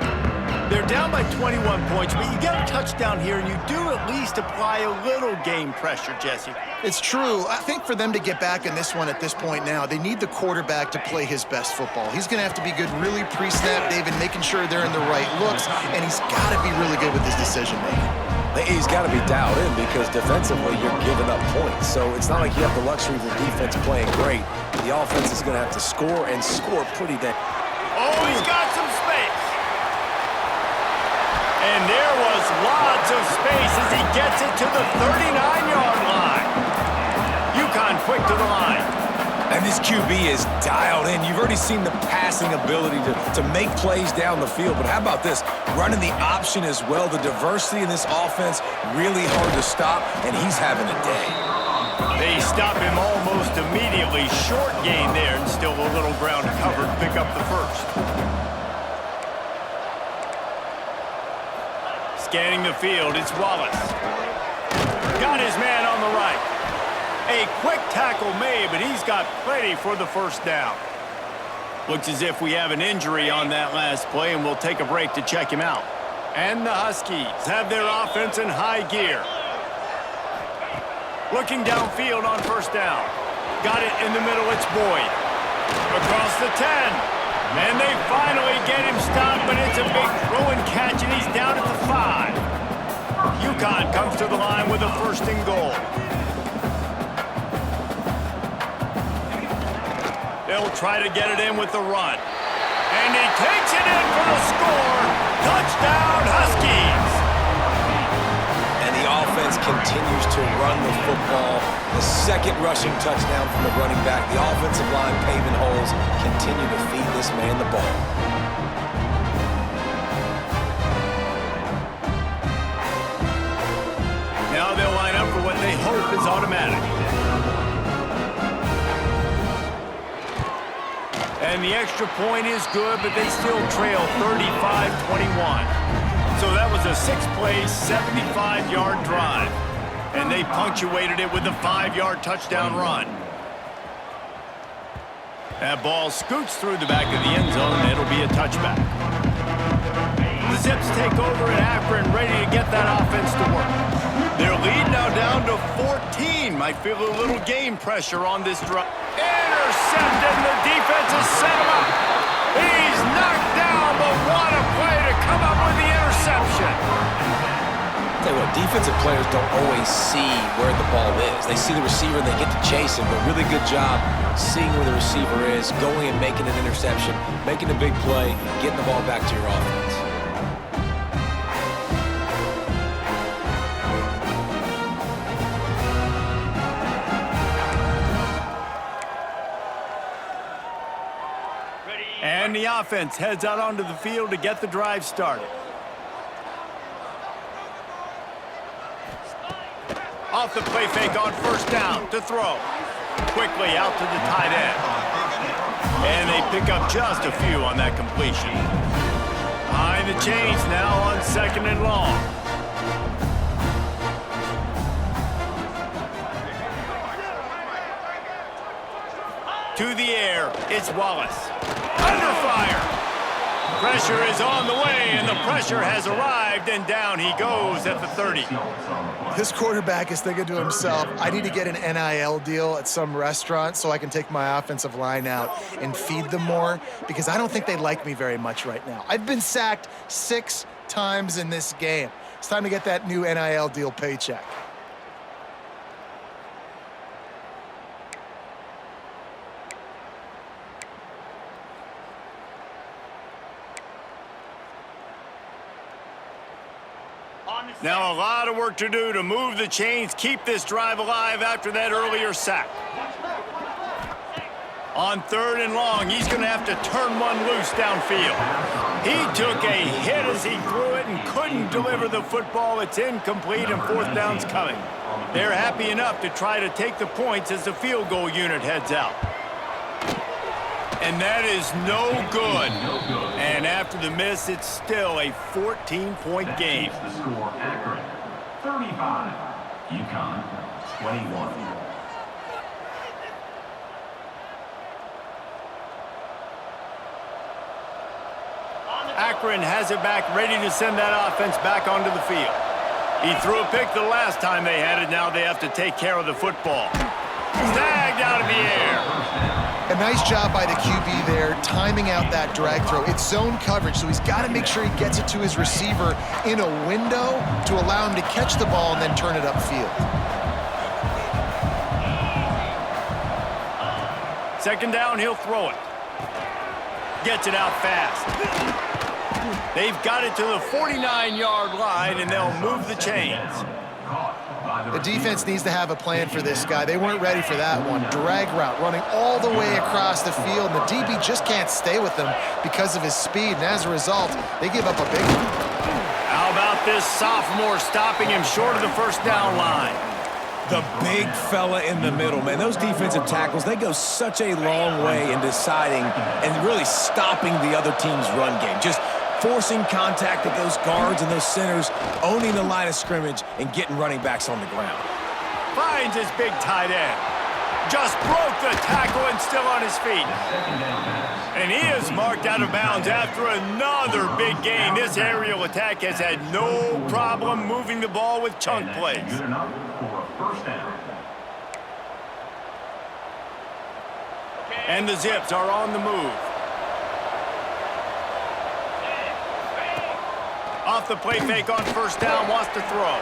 They're down by 21 points, but you get a touchdown here, and you do at least apply a little game pressure, Jesse. It's true. I think for them to get back in this one at this point now, they need the quarterback to play his best football. He's going to have to be good really pre-snap, David, making sure they're in the right looks, and he's got to be really good with his decision-making. He's got to be dialed in because defensively you're giving up points. So it's not like you have the luxury of the defense playing great. The offense is going to have to score and score pretty damn. Oh, he's got some space. And there was lots of space as he gets it to the 39-yard line. UConn quick to the line. And this QB is dialed in. You've already seen the passing ability to make plays down the field. But how about this? Running the option as well. The diversity in this offense, really hard to stop, and he's having a day. They stop him almost immediately. Short gain there, and still a little ground covered. Pick up the 1st. Scanning the field, it's Wallace. Got his man on the right. A quick tackle made, but he's got plenty for the 1st down. Looks as if we have an injury on that last play, and we'll take a break to check him out. And the Huskies have their offense in high gear. Looking downfield on 1st down. Got it in the middle, it's Boyd. Across the 10. And they finally get him stopped, but it's a big throw and catch, and he's down at the 5. UConn comes to the line with a 1st and goal. They'll try to get it in with the run. And he takes it in for the score. Touchdown, Huskies! And the offense continues to run the football. The 2nd rushing touchdown from the running back. The offensive line paving holes. Continue to feed this man the ball. Now they'll line up for what they hope is automatic. And the extra point is good, but they still trail 35-21. So that was a 6-play, 75-yard drive. And they punctuated it with a 5-yard touchdown run. That ball scoots through the back of the end zone, and it'll be a touchback. The Zips take over at Akron, ready to get that offense to work. Their lead now down to 14. Might feel a little game pressure on this drive. Intercepted, and the defense has set him up. He's knocked down, but what a play to come up with the interception. Tell you what, defensive players don't always see where the ball is. They see the receiver and they get to chase him, but really good job seeing where the receiver is, going and making an interception, making a big play, getting the ball back to your offense. And the offense heads out onto the field to get the drive started. Off the play fake on first down to throw. Quickly out to the tight end. And they pick up just a few on that completion. Behind the chains now on 2nd and long. To the air, it's Wallace. Under fire. Pressure is on the way, and the pressure has arrived, and down he goes at the 30. This quarterback is thinking to himself, I need to get an NIL deal at some restaurant so I can take my offensive line out and feed them more, because I don't think they like me very much right now. I've been sacked 6 times in this game. It's time to get that new NIL deal paycheck. Now a lot of work to do to move the chains, keep this drive alive after that earlier sack. On 3rd and long, he's going to have to turn one loose downfield. He took a hit as he threw it and couldn't deliver the football. It's incomplete, and 4th down's coming. They're happy enough to try to take the points as the field goal unit heads out. And that is no good. And after the miss, it's still a 14-point game. The score, Akron 35, UConn 21. Akron has it back, ready to send that offense back onto the field. He threw a pick the last time they had it. Now they have to take care of the football. Snagged out of the air. A nice job by the QB there, timing out that drag throw. It's zone coverage, so he's got to make sure he gets it to his receiver in a window to allow him to catch the ball and then turn it upfield. 2nd down, he'll throw it. Gets it out fast. They've got it to the 49-yard line, and they'll move the chains. The defense needs to have a plan for this guy. They weren't ready for that one. Drag route running all the way across the field. And the DB just can't stay with him because of his speed. And as a result, they give up a big one. How about this sophomore stopping him short of the 1st down line? The big fella in the middle, man. Those defensive tackles, they go such a long way in deciding and really stopping the other team's run game. Just forcing contact with those guards and those centers, owning the line of scrimmage, and getting running backs on the ground. Finds his big tight end. Just broke the tackle and still on his feet. And he is marked out of bounds after another big gain. This aerial attack has had no problem moving the ball with chunk plays. Good enough for a 1st down. And the Zips are on the move. Off the play fake on 1st down, wants to throw.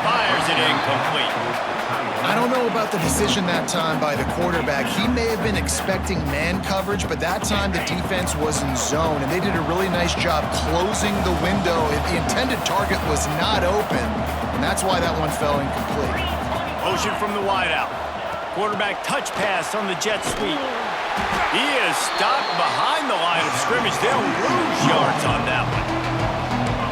Fires it incomplete. I don't know about the decision that time by the quarterback. He may have been expecting man coverage, but that time the defense was in zone, and they did a really nice job closing the window. The intended target was not open, and that's why that one fell incomplete. Motion from the wideout. Quarterback touch pass on the jet sweep. He is stopped behind the line of scrimmage. They'll lose yards on that one.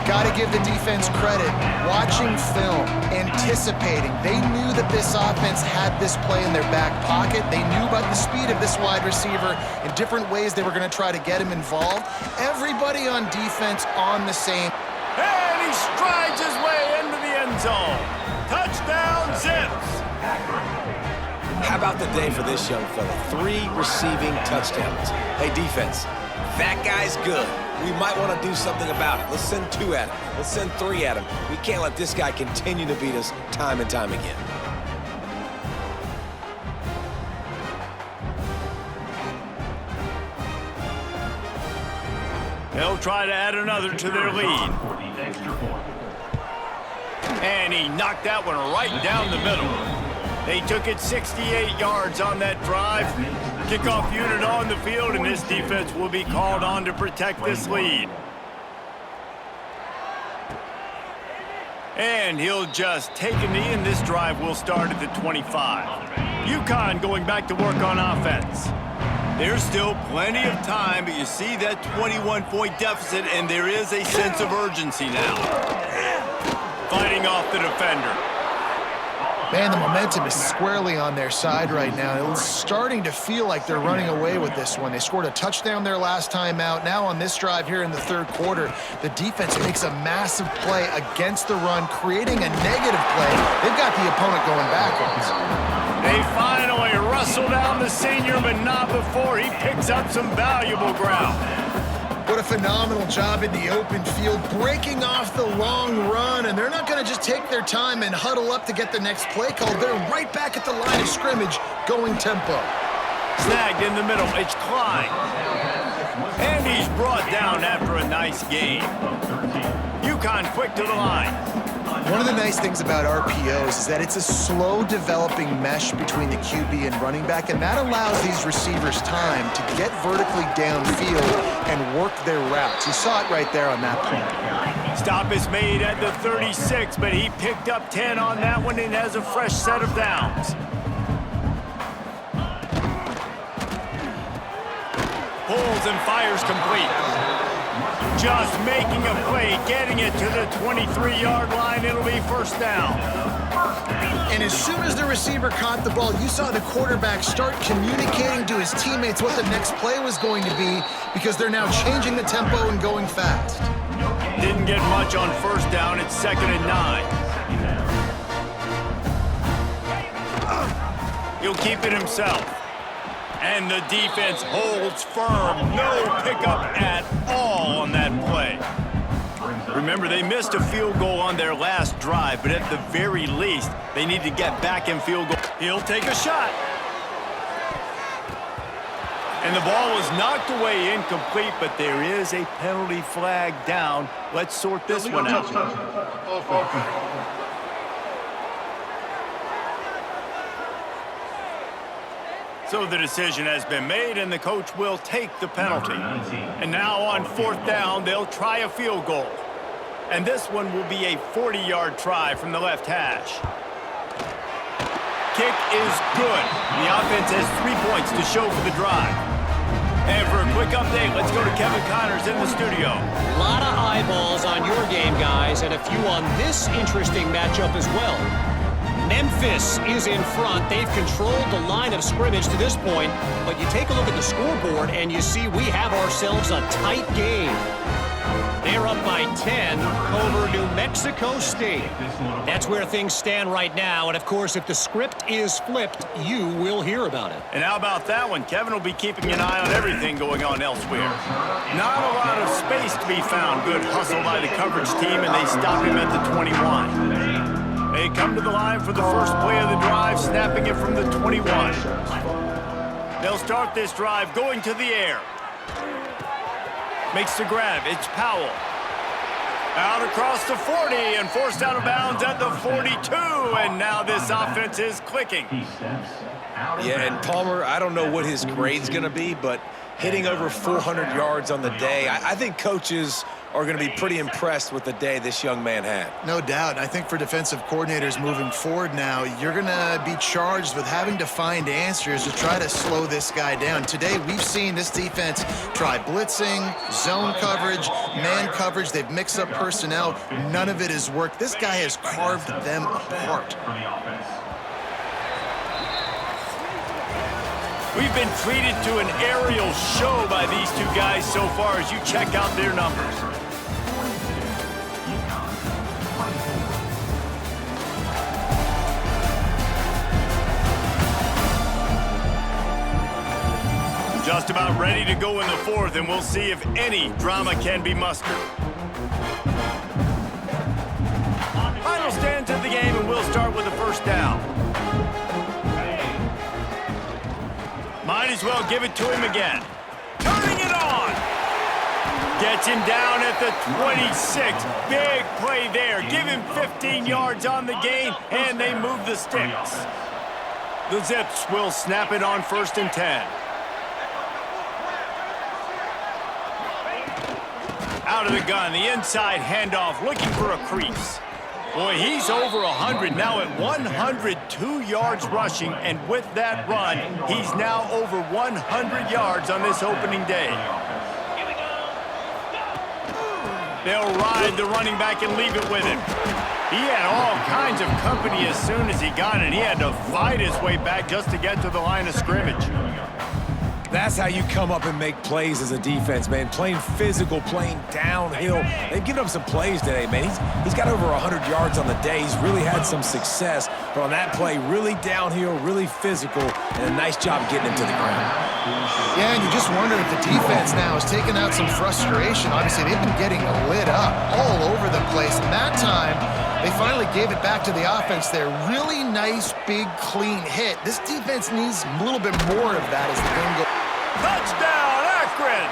Got to give the defense credit. Watching film, anticipating. They knew that this offense had this play in their back pocket. They knew about the speed of this wide receiver in different ways they were going to try to get him involved. Everybody on defense on the same. And he strides his way into the end zone. Touchdown, Zips. How about the day for this young fella? 3 receiving touchdowns. Hey, defense, that guy's good. We might want to do something about it. Let's send 2 at him. Let's send 3 at him. We can't let this guy continue to beat us time and time again. They'll try to add another to their lead. For the extra point. And he knocked that one right down the middle. They took it 68 yards on that drive. Kickoff unit on the field, and this defense will be called on to protect this lead. And he'll just take a knee, and this drive will start at the 25. UConn going back to work on offense. There's still plenty of time, but you see that 21-point deficit, and there is a sense of urgency now. Fighting off the defender. Man, the momentum is squarely on their side right now. It's starting to feel like they're running away with this one. They scored a touchdown their last time out. Now on this drive here in the 3rd quarter, the defense makes a massive play against the run, creating a negative play. They've got the opponent going backwards. They finally wrestle down the senior, but not before he picks up some valuable ground. What a phenomenal job in the open field, breaking off the long run, and they're not going to just take their time and huddle up to get the next play called. They're right back at the line of scrimmage, going tempo. Snagged in the middle, it's Klein. And he's brought down after a nice game. UConn quick to the line. One of the nice things about RPOs is that it's a slow developing mesh between the QB and running back, and that allows these receivers time to get vertically downfield and work their routes. You saw it right there on that play. Stop is made at the 36, but he picked up 10 on that one and has a fresh set of downs. Pulls and fires complete. Just making a play, getting it to the 23-yard line. It'll be first down. And as soon as the receiver caught the ball, you saw the quarterback start communicating to his teammates what the next play was going to be, because they're now changing the tempo and going fast. Didn't get much on first down. It's 2nd and 9. He'll keep it himself. And the defense holds firm. No pickup at all on that play. Remember, they missed a field goal on their last drive, but at the very least, they need to get back in field goal. He'll take a shot. And the ball is knocked away incomplete, but there is a penalty flag down. Let's sort this one out. So the decision has been made, and the coach will take the penalty. And now on 4th down, they'll try a field goal. And this one will be a 40-yard try from the left hash. Kick is good. The offense has 3 points to show for the drive. And for a quick update, let's go to Kevin Connors in the studio. A lot of eyeballs on your game, guys, and a few on this interesting matchup as well. Memphis is in front. They've controlled the line of scrimmage to this point, but you take a look at the scoreboard and you see we have ourselves a tight game. They're up by 10 over New Mexico State. That's where things stand right now, and of course, if the script is flipped, you will hear about it. And how about that one? Kevin will be keeping an eye on everything going on elsewhere. Not a lot of space to be found. Good hustle by the coverage team, and they stop him at the 21. They come to the line for the first play of the drive, snapping it from the 21. They'll start this drive going to the air. Makes the grab. It's Powell. Out across the 40 and forced out of bounds at the 42. And now this offense is clicking. Yeah, and Palmer, I don't know what his grade's going to be, but hitting over 400 yards on the day, I think coaches are going to be pretty impressed with the day this young man had. No doubt. I think for defensive coordinators moving forward now, you're going to be charged with having to find answers to try to slow this guy down. Today, we've seen this defense try blitzing, zone coverage, man coverage. They've mixed up personnel. None of it has worked. This guy has carved them apart. We've been treated to an aerial show by these two guys so far as you check out their numbers. Just about ready to go in the fourth, and we'll see if any drama can be mustered. Final stands of the game, and we'll start with the first down. Might as well give it to him again. Turning it on. Gets him down at the 26. Big play there. Give him 15 yards on the gain, and they move the sticks. The Zips will snap it on 1st and 10. Out of the gun, the inside handoff, looking for a crease. Boy, he's over 100 now at 102 yards rushing, and with that run, he's now over 100 yards on this opening day. They'll ride the running back and leave it with him. He had all kinds of company as soon as he got it. He had to fight his way back just to get to the line of scrimmage. That's how you come up and make plays as a defense, man. Playing physical, playing downhill. They've given up some plays today, man. He's got over 100 yards on the day. He's really had some success. But on that play, really downhill, really physical, and a nice job getting him to the ground. Yeah, and you just wonder if the defense now has taken out some frustration. Obviously, they've been getting lit up all over the place. And that time, they finally gave it back to the offense there. Really nice, big, clean hit. This defense needs a little bit more of that as the game goes. Touchdown, Akron!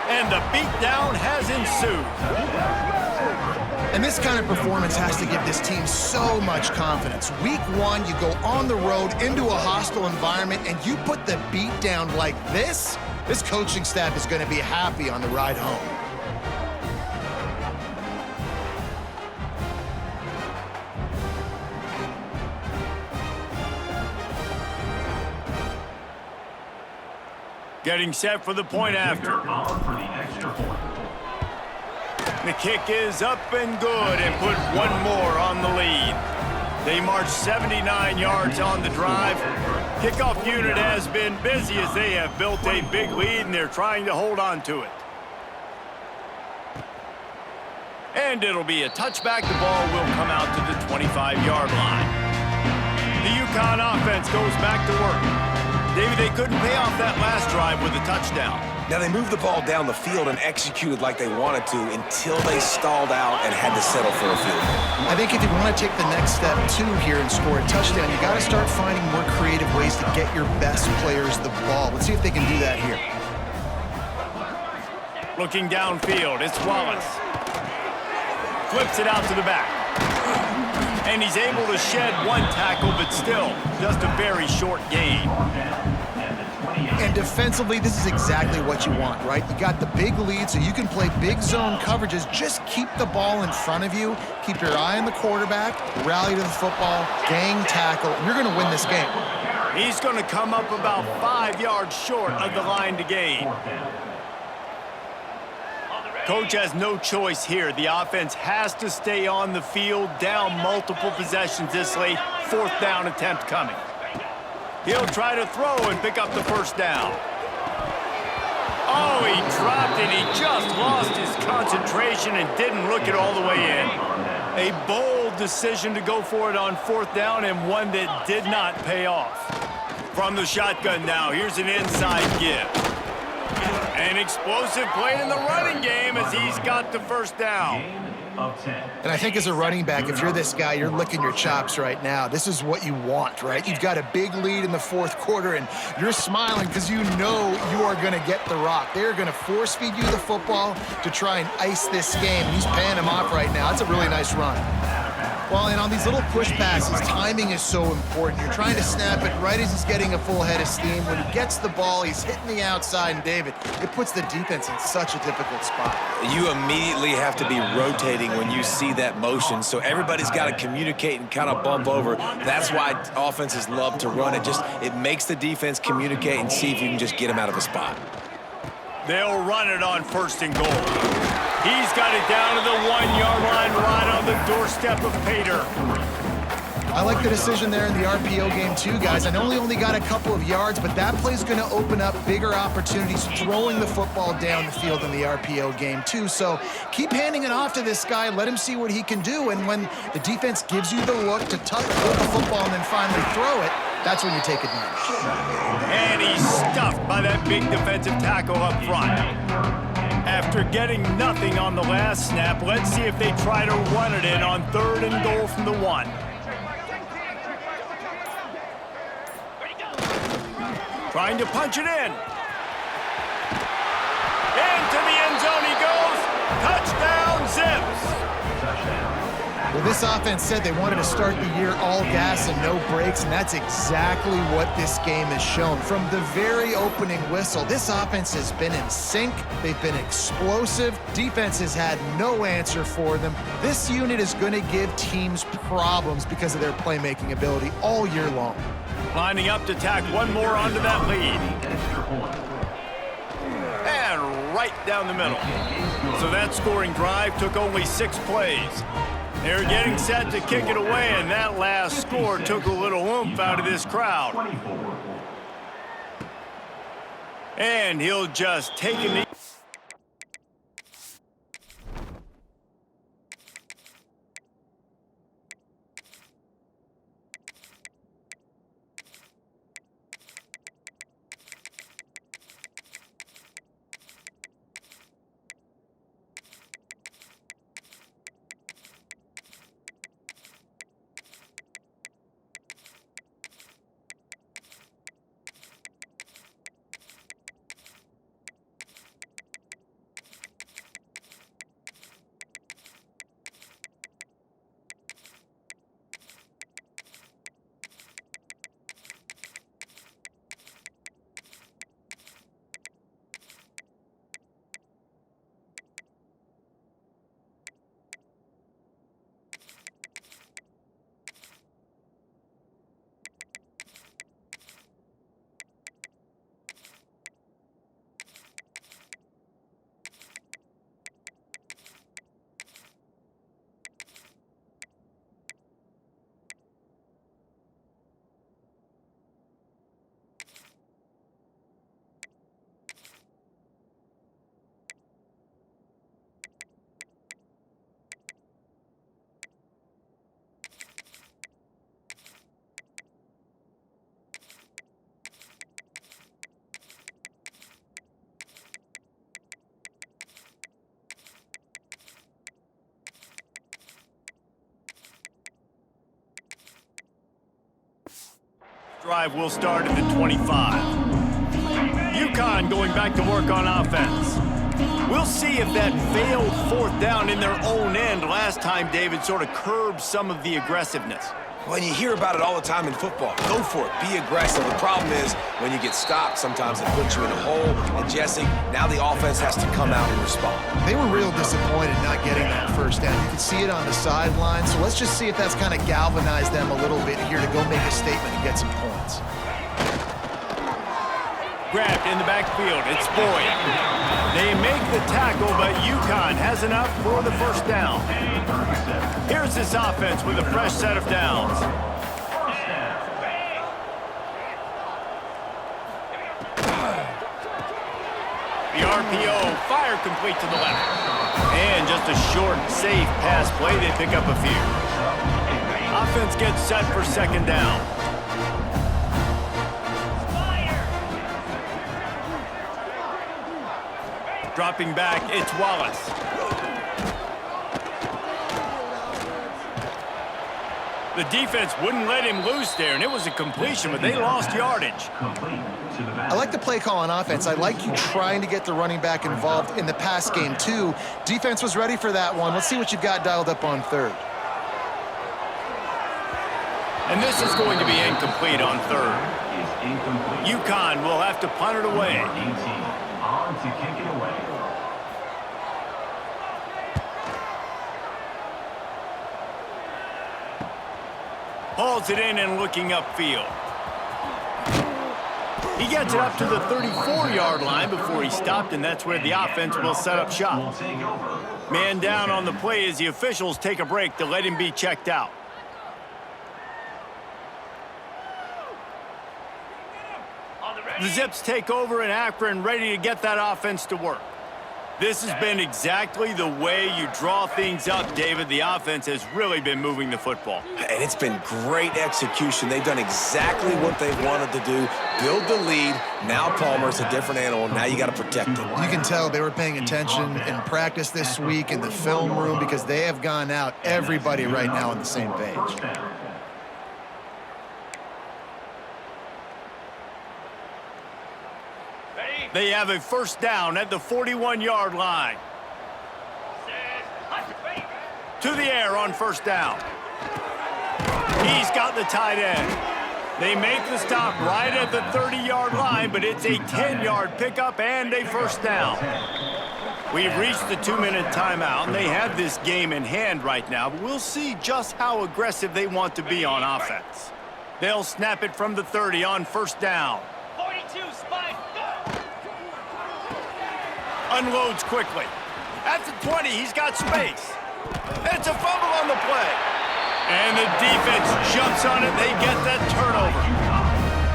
And the beatdown has ensued. And this kind of performance has to give this team so much confidence. Week 1, you go on the road into a hostile environment, and you put the beat down like this, this coaching staff is going to be happy on the ride home. Getting set for the point after. The kick is up and good and put one more on the lead. They march 79 yards on the drive. Kickoff unit has been busy as they have built a big lead and they're trying to hold on to it. And it'll be a touchback. The ball will come out to the 25-yard line. The UConn offense goes back to work. David, they couldn't pay off that last drive with a touchdown. Now, they moved the ball down the field and executed like they wanted to until they stalled out and had to settle for a field goal. I think if you want to take the next step, too, here and score a touchdown, you got to start finding more creative ways to get your best players the ball. Let's see if they can do that here. Looking downfield, it's Wallace. Flips it out to the back. And he's able to shed one tackle, but still just a very short gain. And defensively, this is exactly what you want, right? You got the big lead, so you can play big zone coverages. Just keep the ball in front of you. Keep your eye on the quarterback. Rally to the football. Gang tackle. You're going to win this game. He's going to come up about 5 yards short of the line to gain. Coach has no choice here. The offense has to stay on the field, down multiple possessions this late. 4th down attempt coming. He'll try to throw and pick up the first down. Oh, he dropped it. He just lost his concentration and didn't look it all the way in. A bold decision to go for it on 4th down and one that did not pay off. From the shotgun now, here's an inside give. An explosive play in the running game as he's got the first down. And I think as a running back, if you're this guy, you're licking your chops right now. This is what you want, right? You've got a big lead in the 4th quarter, and you're smiling because you know you are going to get the rock. They're going to force feed you the football to try and ice this game. He's paying him off right now. That's a really nice run. Well, and on these little push passes, timing is so important. You're trying to snap it right as he's getting a full head of steam. When he gets the ball, he's hitting the outside, and David, it puts the defense in such a difficult spot. You immediately have to be rotating when you see that motion, so everybody's got to communicate and kind of bump over. That's why offenses love to run it. It makes the defense communicate and see if you can just get them out of a spot. They'll run it on 1st and goal. He's got it down to the 1-yard line right on the doorstep of Pater. I like the decision there in the RPO game too, guys. I know he only got a couple of yards, but that play's going to open up bigger opportunities throwing the football down the field in the RPO game too. So keep handing it off to this guy. Let him see what he can do. And when the defense gives you the look to hold the football and then finally throw it, That's when you take advantage. And he's stuffed by that big defensive tackle up front. After getting nothing on the last snap, let's see if they try to run it in on 3rd and goal from the 1. Trying to punch it in. Into the end zone he goes. Touchdown, Zips. Well, this offense said they wanted to start the year all gas and no brakes, and that's exactly what this game has shown. From the very opening whistle, this offense has been in sync. They've been explosive. Defense has had no answer for them. This unit is going to give teams problems because of their playmaking ability all year long. Lining up to tack one more onto that lead. And right down the middle. So that scoring drive took only 6 plays. They're getting set to kick it away, and that last score took a little oomph out of this crowd. And he'll just take a knee. Drive will start at the 25. UConn going back to work on offense. We'll see if that failed 4th down in their own end last time, David, sort of curbed some of the aggressiveness. When you hear about it all the time in football, go for it, be aggressive. The problem is when you get stopped, sometimes it puts you in a hole. And Jesse, now the offense has to come out and respond. They were real disappointed not getting that 1st down. You can see it on the sideline. So let's just see if that's kind of galvanized them a little bit here to go make a statement and get some points. Grabbed in the backfield, it's Boyd. They make the tackle, but UConn has enough for the 1st down. Here's this offense with a fresh set of downs. The RPO, fire complete to the left. And just a short, safe pass play, they pick up a few. Offense gets set for 2nd down. Dropping back, it's Wallace. The defense wouldn't let him loose there, and it was a completion, but they lost yardage. I like the play call on offense. I like you trying to get the running back involved in the pass game, too. Defense was ready for that one. Let's see what you've got dialed up on 3rd. And this is going to be incomplete on 3rd. UConn will have to punt it away. On to kick it away. Hauls it in and looking upfield. He gets it up to the 34-yard line before he stopped, and that's where the offense will set up shop. Man down on the play as the officials take a break to let him be checked out. The Zips take over in Akron, ready to get that offense to work. This has been exactly the way you draw things up, David. The offense has really been moving the football. And it's been great execution. They've done exactly what they've wanted to do. Build the lead. Now Palmer's a different animal. Now you got to protect him. You can tell they were paying attention in practice this week in the film room because they have gone out, everybody right now on the same page. They have a first down at the 41-yard line. To the air on first down. He's got the tight end. They make the stop right at the 30-yard line, but it's a 10-yard pickup and a first down. We've reached the 2-minute timeout, and they have this game in hand right now, but we'll see just how aggressive they want to be on offense. They'll snap it from the 30 on first down. 42, spike. Unloads quickly. At the 20, he's got space. It's a fumble on the play. And the defense jumps on it. They get that turnover.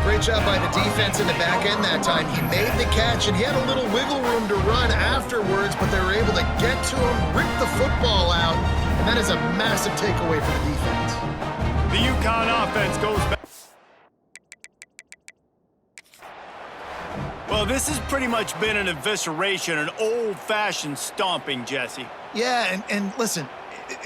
Great job by the defense in the back end that time. He made the catch, and he had a little wiggle room to run afterwards, but they were able to get to him, rip the football out, and that is a massive takeaway for the defense. The UConn offense goes back. Well, this has pretty much been an evisceration, an old-fashioned stomping, Jesse. Yeah, and listen,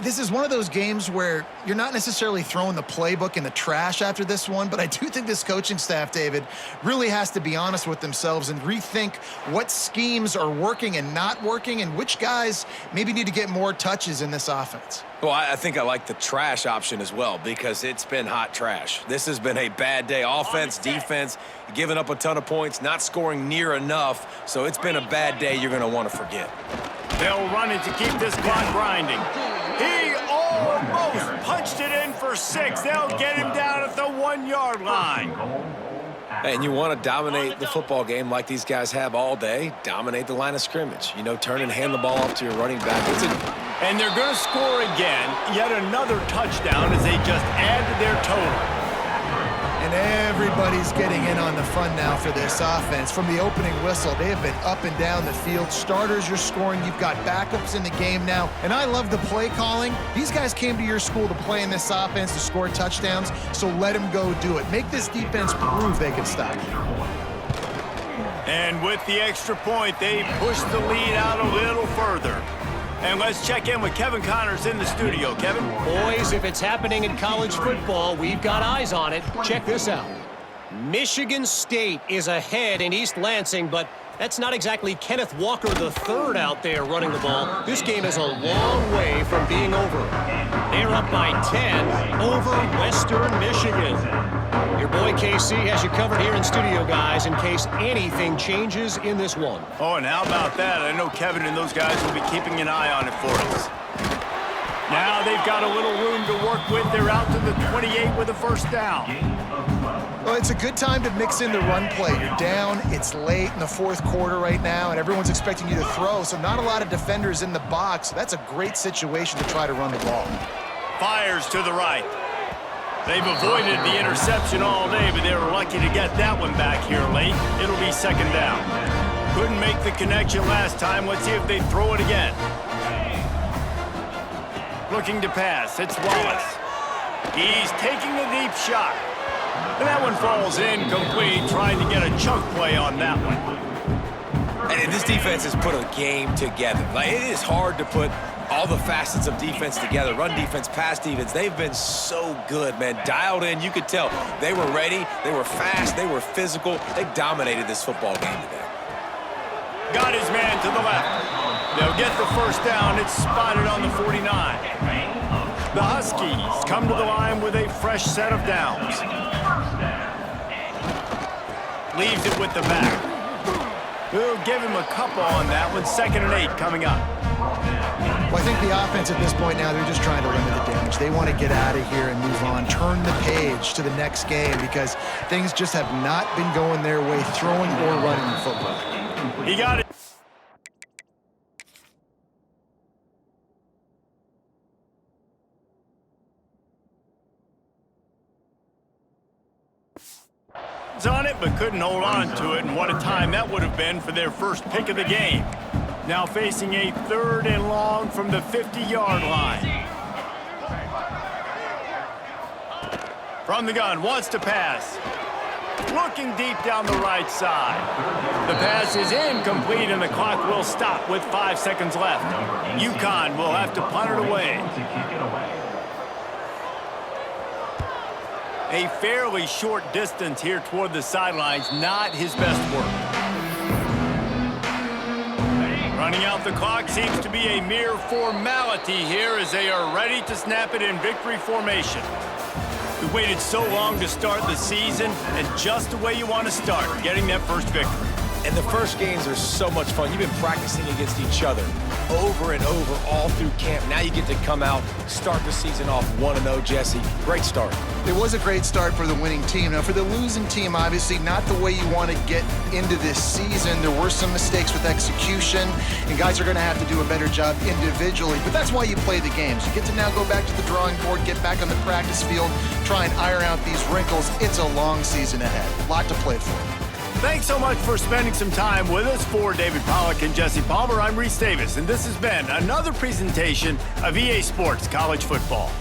this is one of those games where you're not necessarily throwing the playbook in the trash after this one, but I do think this coaching staff, David, really has to be honest with themselves and rethink what schemes are working and not working and which guys maybe need to get more touches in this offense. Well, I think I like the trash option as well because it's been hot trash. This has been a bad day. Offense, defense, giving up a ton of points, not scoring near enough. So it's been a bad day you're going to want to forget. They'll run it to keep this clock grinding. He almost punched it in for 6. They'll get him down at the 1-yard line. And you want to dominate the football game like these guys have all day. Dominate the line of scrimmage. You know, turn and hand the ball off to your running back. And they're going to score again. Yet another touchdown as they just add to their total. And everybody's getting in on the fun now for this offense. From the opening whistle, they have been up and down the field. Starters are scoring. You've got backups in the game now. And I love the play calling. These guys came to your school to play in this offense to score touchdowns, so let them go do it. Make this defense prove they can stop you. And with the extra point, they push the lead out a little further. And let's check in with Kevin Connors in the studio. Kevin? Boys, if it's happening in college football, we've got eyes on it. Check this out. Michigan State is ahead in East Lansing, but that's not exactly Kenneth Walker III out there running the ball. This game is a long way from being over. They're up by 10 over Western Michigan. Your boy KC has you covered here in studio, guys, in case anything changes in this one. Oh, and how about that? I know Kevin and those guys will be keeping an eye on it for us. Now they've got a little room to work with. They're out to the 28 with a first down. Well, it's a good time to mix in the run play. You're down, it's late in the fourth quarter right now, and everyone's expecting you to throw, so not a lot of defenders in the box. That's a great situation to try to run the ball. Fires to the right. They've avoided the interception all day, but they were lucky to get that one back here late. It'll be second down. Couldn't make the connection last time. Let's see if they throw it again. Looking to pass. It's Wallace. He's taking a deep shot. And that one falls incomplete, trying to get a chunk play on that one. And this defense has put a game together. Like, it is hard to put all the facets of defense together. Run defense, pass defense. They've been so good, man. Dialed in. You could tell they were ready. They were fast. They were physical. They dominated this football game today. Got his man to the left. They'll get the first down. It's spotted on the 49. The Huskies come to the line with a fresh set of downs. Leaves it with the back. We'll give him a couple on that one. 2nd and 8 coming up. Well, I think the offense at this point now, they're just trying to limit the damage. They want to get out of here and move on, turn the page to the next game because things just have not been going their way, throwing or running the football. He got it. On it, but couldn't hold on to it, and what a time that would have been for their first pick of the game. Now facing a 3rd and long from the 50-yard line. From the gun, wants to pass. Looking deep down the right side. The pass is incomplete, and the clock will stop with 5 seconds left. UConn will have to punt it away. To kick it away. A fairly short distance here toward the sidelines, not his best work. Running out the clock seems to be a mere formality here as they are ready to snap it in victory formation. We waited so long to start the season, and just the way you want to start, getting that first victory. And the first games are so much fun. You've been practicing against each other over and over all through camp. Now you get to come out, start the season off 1-0, Jesse. Great start. It was a great start for the winning team. Now, for the losing team, obviously not the way you want to get into this season. There were some mistakes with execution, and guys are going to have to do a better job individually. But that's why you play the games. You get to now go back to the drawing board, get back on the practice field, try and iron out these wrinkles. It's a long season ahead. A lot to play for. Thanks so much for spending some time with us. For David Pollack and Jesse Palmer, I'm Reese Davis, and this has been another presentation of EA Sports College Football.